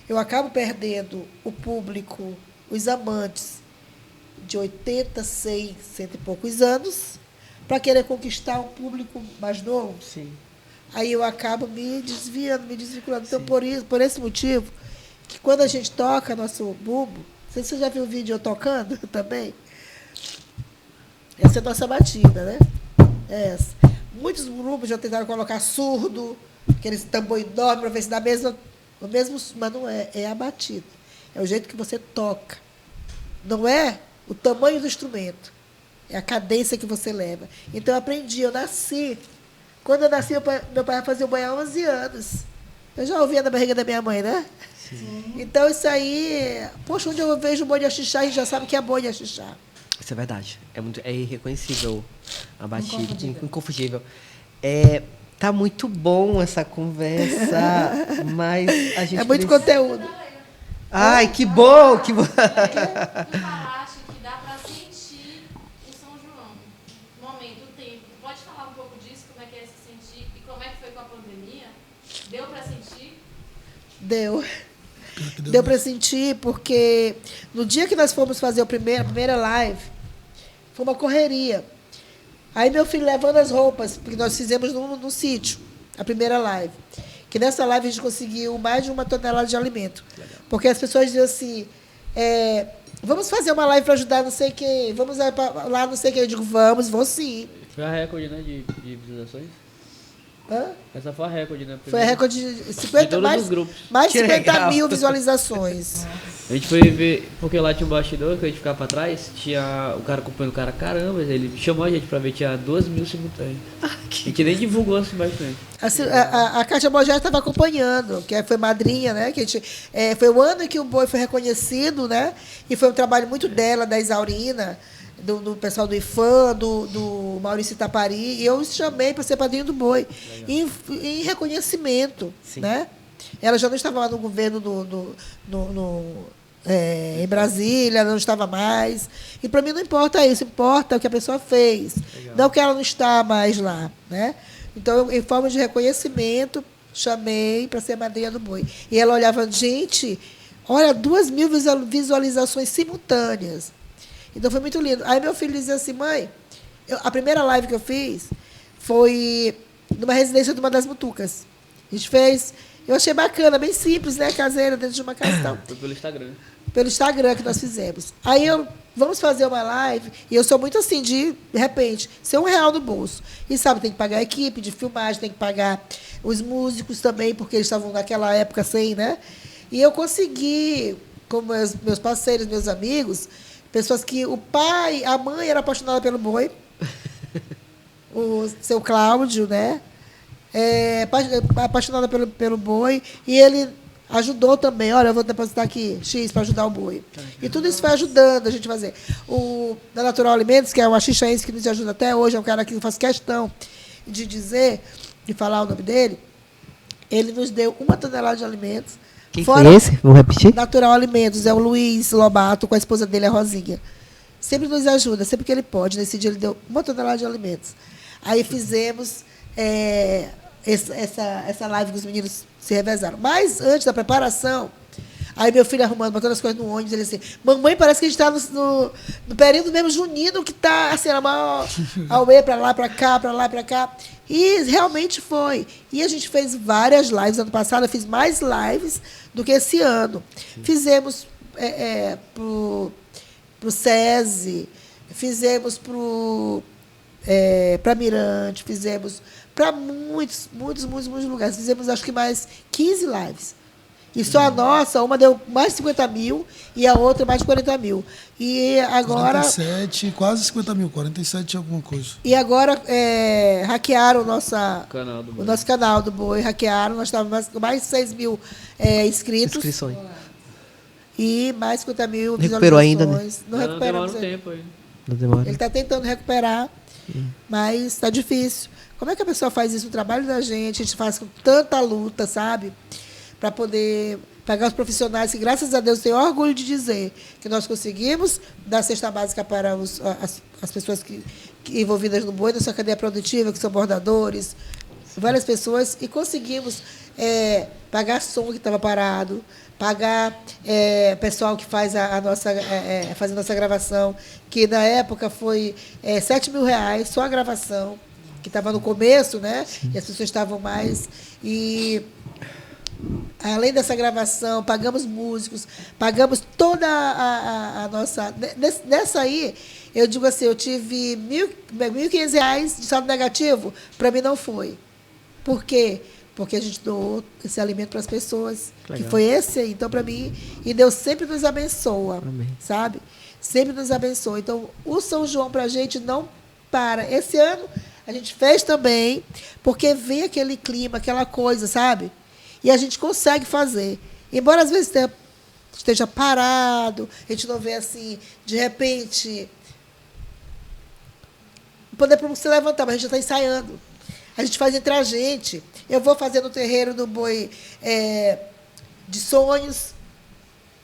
Eu acabo perdendo o público, os amantes de 80, 100, cento e poucos anos, para querer conquistar um público mais novo. Sim. Aí eu acabo me desviando, me desvinculando. Então, por esse motivo, que quando a gente toca nosso bumbo, não sei se você já viu o vídeo eu tocando também, essa é a nossa batida, né? Essa. Muitos grupos já tentaram colocar surdo, aqueles tambor enorme para ver se dá o mesmo, mas não é. É a batida. É o jeito que você toca. Não é o tamanho do instrumento. É a cadência que você leva. Então, eu aprendi. Eu nasci. Quando eu nasci, meu pai fazia o boi há 11 anos. Eu já ouvia na barriga da minha mãe, né? Sim. Então, isso aí... Poxa, onde eu vejo o boi de axixá, a gente já sabe que é boi de axixá. Isso é verdade. É irreconhecível a batida. Inconfundível. Tá muito bom essa conversa, mas a gente... É muito conteúdo. Ai, que bom! Que bom. Tu falaste que dá para sentir o São João. O momento, o tempo. Pode falar um pouco disso, como é que é se sentir e como é que foi com a pandemia? Deu para sentir? Deu. Deu para sentir, porque no dia que nós fomos fazer a primeira live, foi uma correria. Aí meu filho levando as roupas, porque nós fizemos no sítio, a primeira live. Que nessa live a gente conseguiu mais de 1 tonelada de alimento. Legal. Porque as pessoas diziam assim, vamos fazer uma live para ajudar não sei quem, vamos lá não sei quem. Eu digo, vou sim. Foi a recorde, né, de visualizações? Hã? Essa foi a recorde, né? Foi a recorde de 50, de todos os grupos. Mais de 50 mil visualizações. A gente foi ver, porque lá tinha um bastidor que a gente ficava pra trás, tinha o cara acompanhando o cara, caramba, ele chamou a gente pra ver, tinha 2.000 simultâneos. A gente nem divulgou assim bastante. A Kátia Bojé estava acompanhando, que foi madrinha, né? Que foi o ano que o boi foi reconhecido, né? E foi um trabalho muito dela, da Isaurina, do pessoal do IFAM, do Maurício Itapari, e eu chamei para ser padrinho do boi, em reconhecimento. Né? Ela já não estava lá no governo em Brasília, não estava mais. E para mim não importa isso, importa o que a pessoa fez. Legal. Não que ela não está mais lá. Né? Então, em forma de reconhecimento, chamei para ser madrinha do boi. E ela olhava, gente, olha, 2.000 visualizações simultâneas. Então, foi muito lindo. Aí, meu filho dizia assim, mãe, a primeira live que eu fiz foi numa residência de uma das Mutucas. A gente fez... Eu achei bacana, bem simples, né? Caseira, dentro de uma casa. Foi pelo Instagram. Pelo Instagram que nós fizemos. Aí, vamos fazer uma live, e eu sou muito assim, de repente, ser R$1 no bolso. E, sabe, tem que pagar a equipe de filmagem, tem que pagar os músicos também, porque eles estavam naquela época sem, né? E eu consegui, com meus parceiros, meus amigos... Pessoas que o pai, a mãe era apaixonada pelo boi. O seu Cláudio, né? Apaixonada pelo boi. E ele ajudou também. Olha, eu vou depositar aqui X para ajudar o boi. E tudo isso foi ajudando a gente a fazer. O da Natural Alimentos, que é o axixaense que nos ajuda até hoje, é um cara que eu faço questão de dizer, de falar o nome dele. Ele nos deu 1 tonelada de alimentos. Quem foi esse? Vou repetir? Natural Alimentos, é o Luiz Lobato, com a esposa dele, a Rosinha. Sempre nos ajuda, sempre que ele pode. Nesse dia ele deu 1 tonelada de alimentos. Aí fizemos essa live que os meninos se revezaram. Mas, antes da preparação, aí meu filho arrumando, botando as coisas no ônibus, ele assim, mamãe, parece que a gente está no período mesmo junino, que está assim, a maior auê, para lá, para cá, para lá, para cá. E realmente foi. E a gente fez várias lives. Ano passado eu fiz mais lives do que esse ano. Sim. Fizemos para o SESI, fizemos para Mirante, fizemos para muitos lugares. Fizemos, acho que, mais 15 lives. E só a nossa, uma deu mais de 50 mil e a outra mais de 40 mil. E agora... 47, quase 50 mil, 47 alguma coisa. E agora hackearam o nosso canal do Boi. Hackearam, nós estávamos com mais de 6 mil inscritos. Inscrições. E mais de 50 mil recuperou visualizações. Ainda, né? Não recuperamos demora um tempo aí. Não demora. Ele está tentando recuperar, mas está difícil. Como é que a pessoa faz isso? O trabalho da gente, a gente faz com tanta luta, sabe? Para poder pagar os profissionais, que, graças a Deus, tenho orgulho de dizer que nós conseguimos dar cesta básica para as pessoas que envolvidas no boi, na sua cadeia produtiva, que são bordadores, várias pessoas, e conseguimos pagar som que estava parado, pagar pessoal que faz faz a nossa gravação, que na época foi R$7 mil, só a gravação, que estava no começo, né? Sim. E as pessoas estavam mais... E... Além dessa gravação, pagamos músicos, pagamos toda a nossa... Nessa aí, eu digo assim, eu tive R$1.500 de saldo negativo, para mim não foi. Por quê? Porque a gente doou esse alimento para as pessoas. Legal. Que foi esse aí. Então, para mim, e Deus sempre nos abençoa. Amém. Sabe? Sempre nos abençoa. Então, o São João para a gente não para. Esse ano, a gente fez também, porque vê aquele clima, aquela coisa, sabe? E a gente consegue fazer. Embora às vezes esteja parado, a gente não vê assim, de repente, poder se levantar, mas a gente já está ensaiando. A gente faz entre a gente. Eu vou fazer no terreiro do Boi de Sonhos.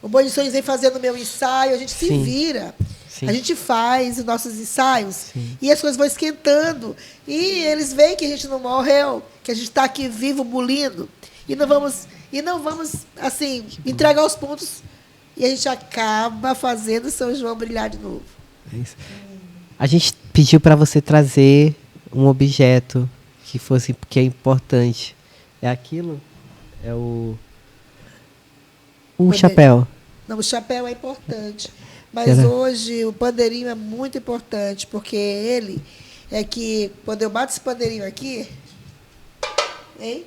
O Boi de Sonhos vem fazendo o meu ensaio, a gente se vira. Sim. A gente faz os nossos ensaios. Sim. E as coisas vão esquentando. E eles veem que a gente não morreu, que a gente está aqui vivo, bulindo. E não vamos assim, entregar os pontos. E a gente acaba fazendo São João brilhar de novo. É isso. A gente pediu para você trazer um objeto que é importante. É aquilo? É o chapéu. Não, o chapéu é importante. Mas hoje o pandeirinho é muito importante, porque ele é que, quando eu bato esse pandeirinho aqui... Hein?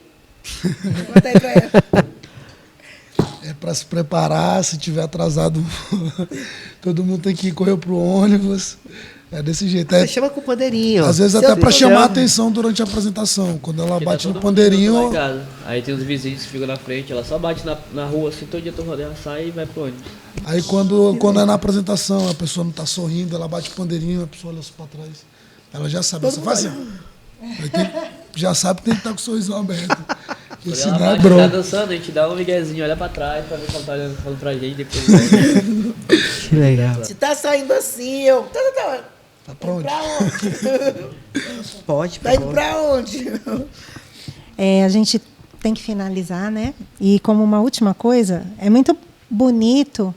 Conta aí pra ela. É para se preparar, se tiver atrasado, todo mundo tem que correr pro ônibus. É desse jeito. Você chama com o pandeirinho. Às vezes até para chamar a atenção durante a apresentação. Quando ela bate no pandeirinho... Aí tem os vizinhos que ficam na frente, ela só bate na rua, assim, todo dia tô rodando, ela sai e vai pro ônibus. Aí quando é na apresentação, a pessoa não está sorrindo, ela bate o pandeirinho, a pessoa olha para trás. Ela já sabe, você faz assim. Já sabe que tem que estar com o sorriso aberto. Quando ela bate, tá dançando, a gente dá um miguezinho, olha pra trás pra ver se ela tá olhando, falando pra gente. Depois que legal. Se tá saindo assim, eu... Tá pra onde? Pode, tá indo pra onde? A gente tem que finalizar, né? E como uma última coisa, é muito bonito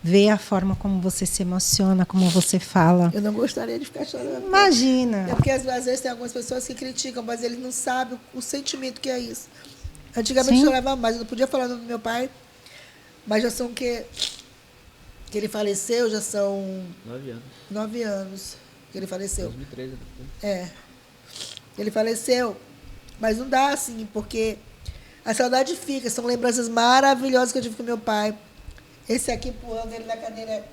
ver a forma como você se emociona, como você fala. Eu não gostaria de ficar chorando. Imagina. É porque às vezes tem algumas pessoas que criticam, mas eles não sabem o sentimento que é isso. Antigamente eu chorava mais, eu não podia falar o nome do meu pai, mas já são que ele faleceu, já são 9 anos que ele faleceu. 2013. Ele faleceu, mas não dá assim, porque a saudade fica, são lembranças maravilhosas que eu tive com meu pai. Esse aqui empurrando ele na cadeira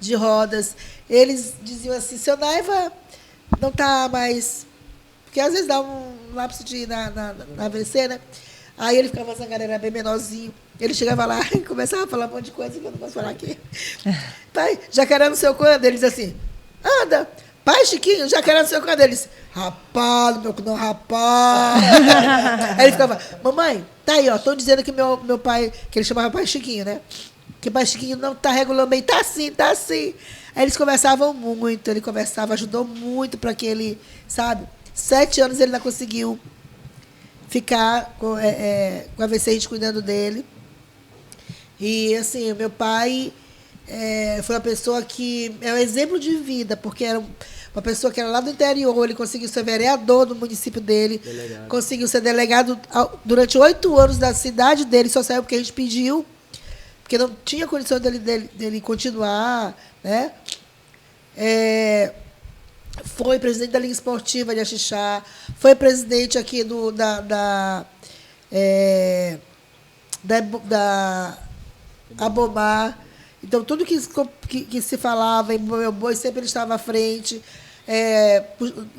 de rodas. Eles diziam assim, seu Naiva não está mais... Porque às vezes dá um lapso na AVC, né? Aí ele ficava zangado, era bem menorzinho. Ele chegava lá e começava a falar um monte de coisa que eu não posso falar aqui. Pai, jacaré não sei quando. Ele diz assim, anda, pai Chiquinho, jacaré não sei quando. Ele disse, rapaz, meu não, rapaz. Aí ele ficava, mamãe, tá aí, ó, estão dizendo que meu pai, que ele chamava pai Chiquinho, né? Que pai Chiquinho não tá regulando bem, tá sim, tá sim. Aí eles conversavam muito, ele conversava, ajudou muito para que ele, sabe, 7 anos ele não conseguiu ficar com a AVC, a gente cuidando dele. E, assim, o meu pai foi uma pessoa que é um exemplo de vida, porque era uma pessoa que era lá do interior, ele conseguiu ser vereador no município dele, delegado. Conseguiu ser delegado durante 8 anos da cidade dele, só saiu porque a gente pediu, porque não tinha condição dele continuar, né? Foi presidente da Liga Esportiva de Axixá, foi presidente aqui da Abomar. Então, tudo que se falava em Meu Boi, sempre ele estava à frente,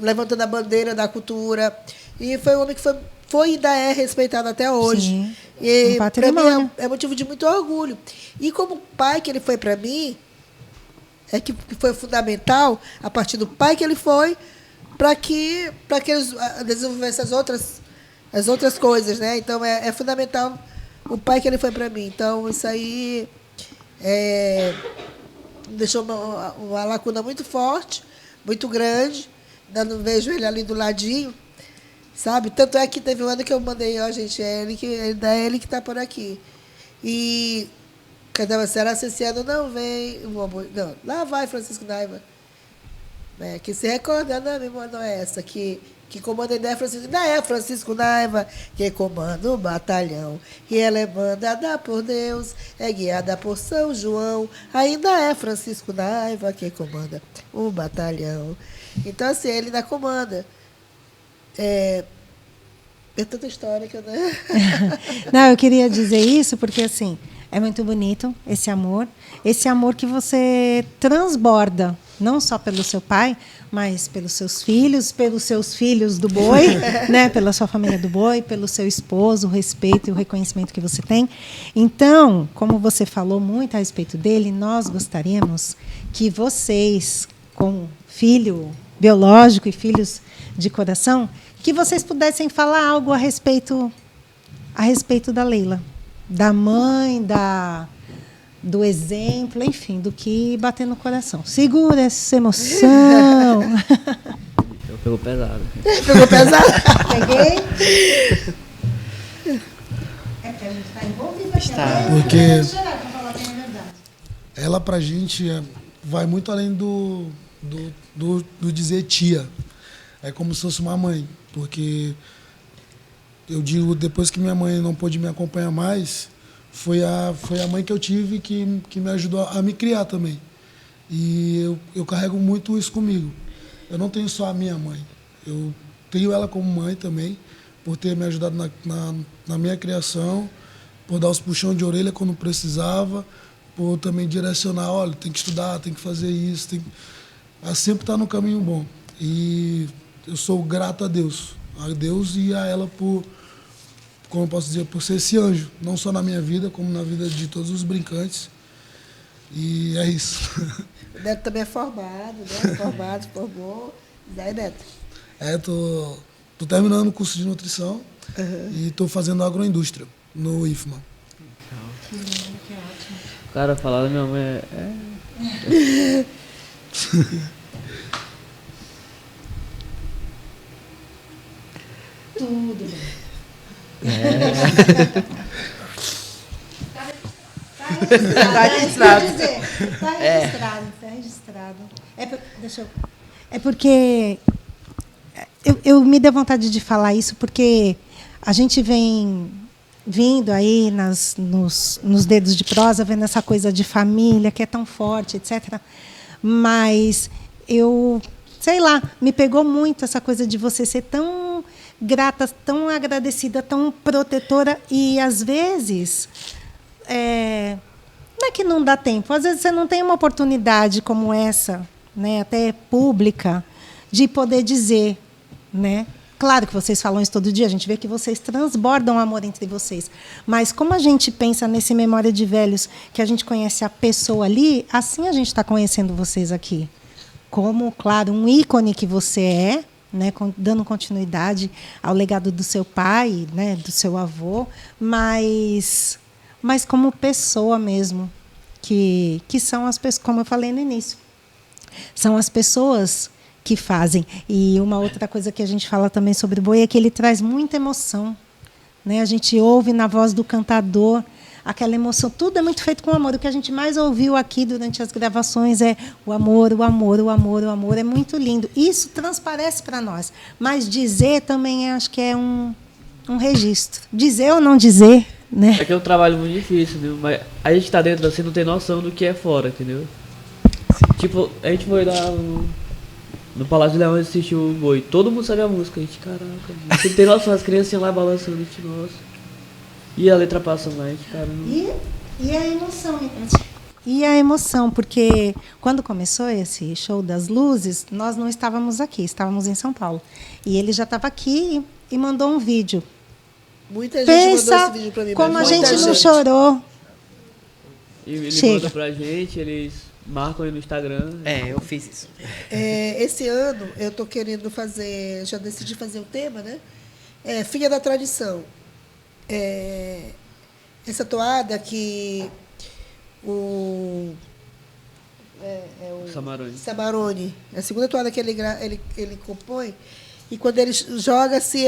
levantando a bandeira da cultura. E foi um homem que foi e ainda é respeitado até hoje. Sim, e para mim é motivo de muito orgulho. E como pai que ele foi para mim, que foi fundamental, a partir do pai que ele foi, para que eles desenvolvessem as outras coisas, né? Então, é fundamental o pai que ele foi para mim. Então, isso aí deixou uma lacuna muito forte, muito grande. Ainda não vejo ele ali do ladinho, sabe? Tanto é que teve um ano que eu mandei, ó, gente, ele que está por aqui. E cantava, será se esse ano não vem? Não, lá vai Francisco Naiva. Que se recorda, não, me mandou essa, que comanda ainda é Francisco Naiva, que comanda o batalhão. E ela é mandada por Deus, é guiada por São João. Ainda é Francisco Naiva, que comanda o batalhão. Então, assim, ele ainda comanda. É tanta história que eu não... Não, eu queria dizer isso porque, assim, é muito bonito esse amor que você transborda, não só pelo seu pai, mas pelos seus filhos do boi, né? Pela sua família do boi, pelo seu esposo, o respeito e o reconhecimento que você tem. Então, como você falou muito a respeito dele, nós gostaríamos que vocês, com filho biológico e filhos de coração, que vocês pudessem falar algo a respeito da Leila, da mãe, do exemplo, enfim, do que bater no coração. Segura essa emoção. Pegou pesado. Pegou pesado? Peguei. Porque a gente está envolvido aqui. Porque ela, pra gente, vai muito além do dizer tia. É como se fosse uma mãe. Porque eu digo, depois que minha mãe não pôde me acompanhar mais, foi a mãe que eu tive que me ajudou a me criar também. E eu carrego muito isso comigo. Eu não tenho só a minha mãe. Eu tenho ela como mãe também, por ter me ajudado na minha criação, por dar os puxões de orelha quando precisava, por também direcionar, olha, tem que estudar, tem que fazer isso, ela sempre está no caminho bom. E eu sou grato a Deus e a ela por, como eu posso dizer, por ser esse anjo, não só na minha vida, como na vida de todos os brincantes. E é isso. O Neto também é formado, né? Formou. E aí, Neto? Tô terminando o curso de nutrição e estou fazendo agroindústria no IFMA. Que lindo, que ótimo. Cara, falar da minha mãe Tudo bem. Tá registrado. É porque eu me dei vontade de falar isso porque a gente vem vindo aí nos dedos de prosa, vendo essa coisa de família que é tão forte, etc. Mas sei lá, me pegou muito essa coisa de você ser tão grata, tão agradecida, tão protetora e, às vezes, Não é que não dá tempo. Às vezes você não tem uma oportunidade como essa, né, até pública, de poder dizer, né? Claro que vocês falam isso todo dia, a gente vê que vocês transbordam amor entre vocês. Mas como a gente pensa nesse Memória de Velhos, que a gente conhece a pessoa ali, assim a gente está conhecendo vocês aqui. Como, claro, um ícone que você é, né, dando continuidade ao legado do seu pai, né, do seu avô, mas como pessoa mesmo, que são as pessoas, como eu falei no início, são as pessoas que fazem. E uma outra coisa que a gente fala também sobre o boi é que ele traz muita emoção, né? A gente ouve na voz do cantador aquela emoção. Tudo é muito feito com amor. O que a gente mais ouviu aqui durante as gravações é o amor, o amor, o amor, o amor. É muito lindo. Isso transparece para nós. Mas dizer também acho que é um registro. Dizer ou não dizer, né? É que é um trabalho muito difícil, né? Mas a gente tá dentro assim, não tem noção do que é fora, entendeu? Tipo, a gente foi lá no Palácio de Leão assistir o boi. Todo mundo sabe a música. A gente, caraca, você não tem noção, as crianças lá balançando, a gente, nossa. E a letra passa mais, caramba. E a emoção. E a emoção, porque quando começou esse show das luzes, nós não estávamos aqui, estávamos em São Paulo. E ele já estava aqui e mandou um vídeo. Muita gente Pensa mandou esse vídeo para mim. como a muita gente não chorou. E ele Chega. manda pra gente, eles marcam aí no Instagram. Eu fiz isso. Esse ano eu estou querendo fazer, já decidi fazer o tema, né? Filha da Tradição. Essa toada que o Samarone, é a segunda toada que ele compõe, e quando ele joga assim,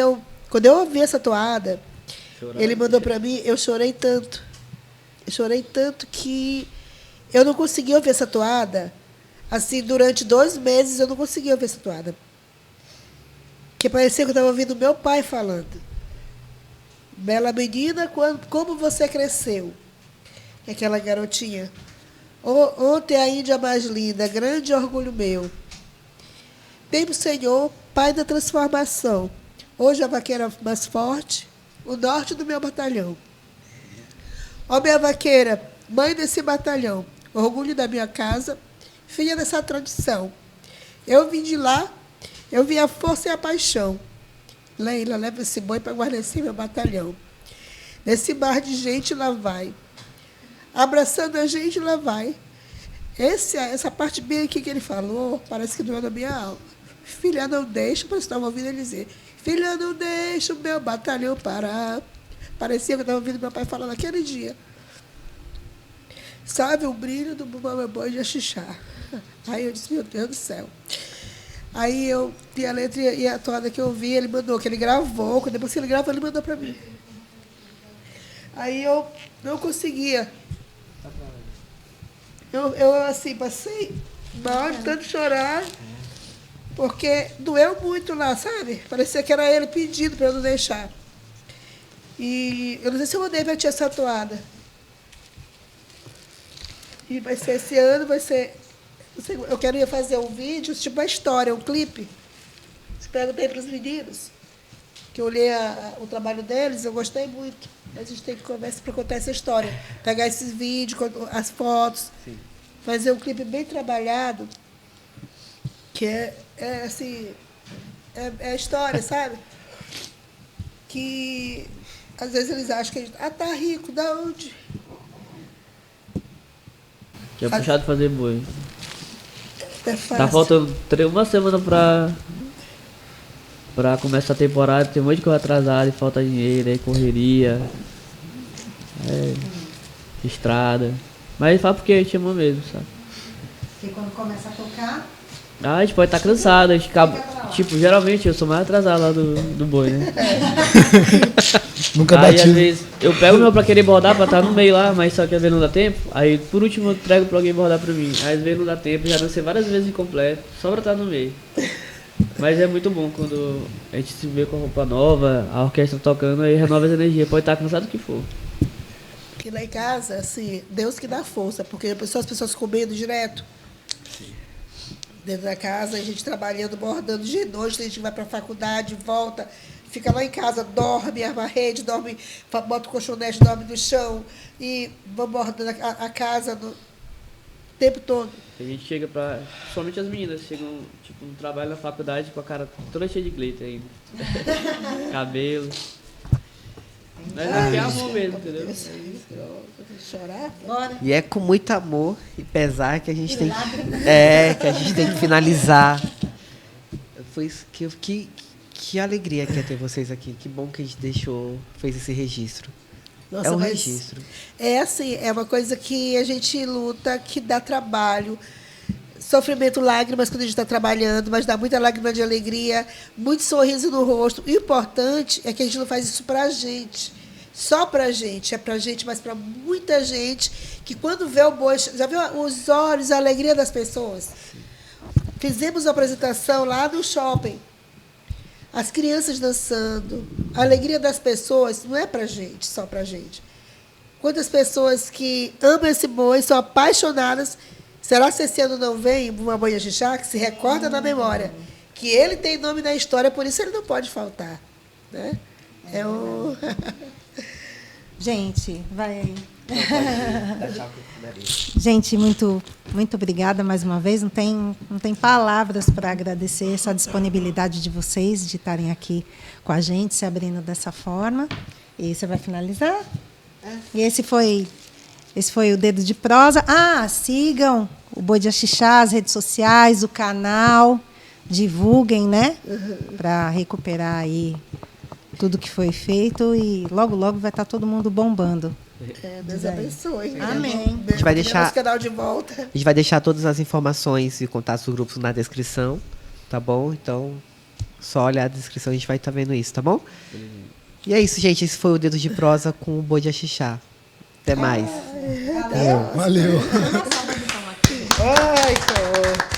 quando eu ouvi essa toada, ele mandou para mim, eu chorei tanto que eu não consegui ouvir essa toada, assim, durante 2 meses eu não consegui ouvir essa toada, porque parecia que eu estava ouvindo meu pai falando. Bela menina, como você cresceu? Aquela garotinha. Ontem a Índia mais linda, grande orgulho meu. Temo, Senhor, Pai da transformação. Hoje a vaqueira mais forte, o norte do meu batalhão. Ó minha vaqueira, mãe desse batalhão, orgulho da minha casa, filha dessa tradição. Eu vim de lá, eu vi a força e a paixão. Leila, leva esse boi para guarnecer meu batalhão. Nesse mar de gente, lá vai. Abraçando a gente, lá vai. Essa parte bem aqui que ele falou, parece que doeu na minha alma. Filha, não deixa, parece que estava ouvindo ele dizer. Filha, não deixa o meu batalhão parar. Parecia que eu estava ouvindo meu pai falar naquele dia. Sabe o brilho do meu boi de axixá. Aí eu disse, meu Deus do céu. Aí eu vi a letra e a toada que eu vi, ele mandou, que ele gravou. Depois que ele gravou, ele mandou para mim. Aí eu não conseguia. Eu assim, passei mal de tanto chorar, porque doeu muito lá, sabe? Parecia que era ele pedindo para eu não deixar. E eu não sei se eu mandei para a tia essa toada. E vai ser esse ano, vai ser... Eu queria fazer um vídeo, tipo uma história, um clipe. Perguntei para os meninos, que eu olhei o trabalho deles, eu gostei muito. A gente tem que conversar para contar essa história. Pegar esses vídeos, as fotos, sim, fazer um clipe bem trabalhado, que assim, é a história, sabe? Que às vezes eles acham que a gente... tá rico, da onde? Tinha puxado fazer boi. Tá faltando 1 semana pra começar a temporada, tem um monte de coisa atrasada, falta dinheiro, aí correria, estrada. Mas fala porque a gente ama mesmo, sabe? E quando começa a tocar... A gente pode estar cansado, a gente acaba... Tipo, geralmente eu sou mais atrasado lá do boi, né? Nunca aí, bati. às vezes, eu pego o meu pra querer bordar, pra estar no meio lá, mas só que às vezes não dá tempo. Aí, por último, eu entrego pra alguém bordar pra mim. Aí, às vezes não dá tempo, já dancei várias vezes incompleto, só pra estar no meio. Mas é muito bom quando a gente se vê com a roupa nova, a orquestra tocando, aí renova as energias. Pode estar cansado o que for. Porque lá em casa, assim, Deus que dá força, porque as pessoas comendo direto. Dentro da casa, a gente trabalhando, bordando de noite, a gente vai para a faculdade, volta, fica lá em casa, dorme, arma a rede, dorme, bota o colchonete, dorme no chão e bombardeando a casa o tempo todo. A gente chega pra... Somente as meninas chegam, tipo, no trabalho na faculdade com a cara toda cheia de glitter ainda. Cabelo. Mas é amor mesmo, entendeu? Chorar? Bora. E é com muito amor e pesar que a gente tem que a gente tem que finalizar. Foi isso que alegria que é ter vocês aqui. Que bom que a gente fez esse registro. Nossa, é um mas registro. É assim, é uma coisa que a gente luta, que dá trabalho. Sofrimento, lágrimas quando a gente está trabalhando, mas dá muita lágrima de alegria, muito sorriso no rosto. O importante é que a gente não faz isso para a gente, só para a gente. É para a gente, mas para muita gente que quando vê o boi... Já viu os olhos, a alegria das pessoas? Fizemos uma apresentação lá no shopping. As crianças dançando. A alegria das pessoas não é para a gente, só para a gente. Quantas pessoas que amam esse boi, são apaixonadas... Será que esse ano não vem uma Boi Axixá que se recorda na memória que ele tem nome na história, por isso ele não pode faltar, né? Gente, vai aí. Gente, muito obrigada mais uma vez. Não tem palavras para agradecer essa disponibilidade de vocês de estarem aqui com a gente, se abrindo dessa forma. E você vai finalizar? E esse foi o Dedo de Prosa. Sigam o Boi de Axixá, as redes sociais, o canal. Divulguem, né? Para recuperar aí tudo que foi feito. E logo, logo vai estar todo mundo bombando. Deus abençoe. Amém. A gente vai deixar nosso canal de volta. A gente vai deixar todas as informações e contatos do grupo na descrição, tá bom? Então, só olhar a descrição, a gente vai estar vendo isso, tá bom? E é isso, gente. Esse foi o Dedo de Prosa com o Boi de Axixá. Até mais. Valeu. Ai, cara.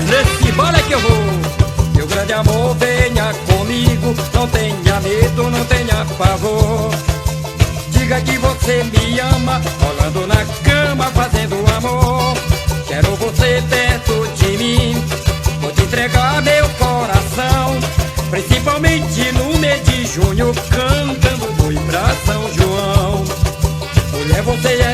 Nesse bala que eu vou, meu grande amor, venha comigo. Não tenha medo, não tenha pavor. Diga que você me ama, rolando na cama, fazendo amor. Quero você perto de mim, vou te entregar meu coração. Principalmente no mês de junho, cantando boi pra São João. Mulher, você é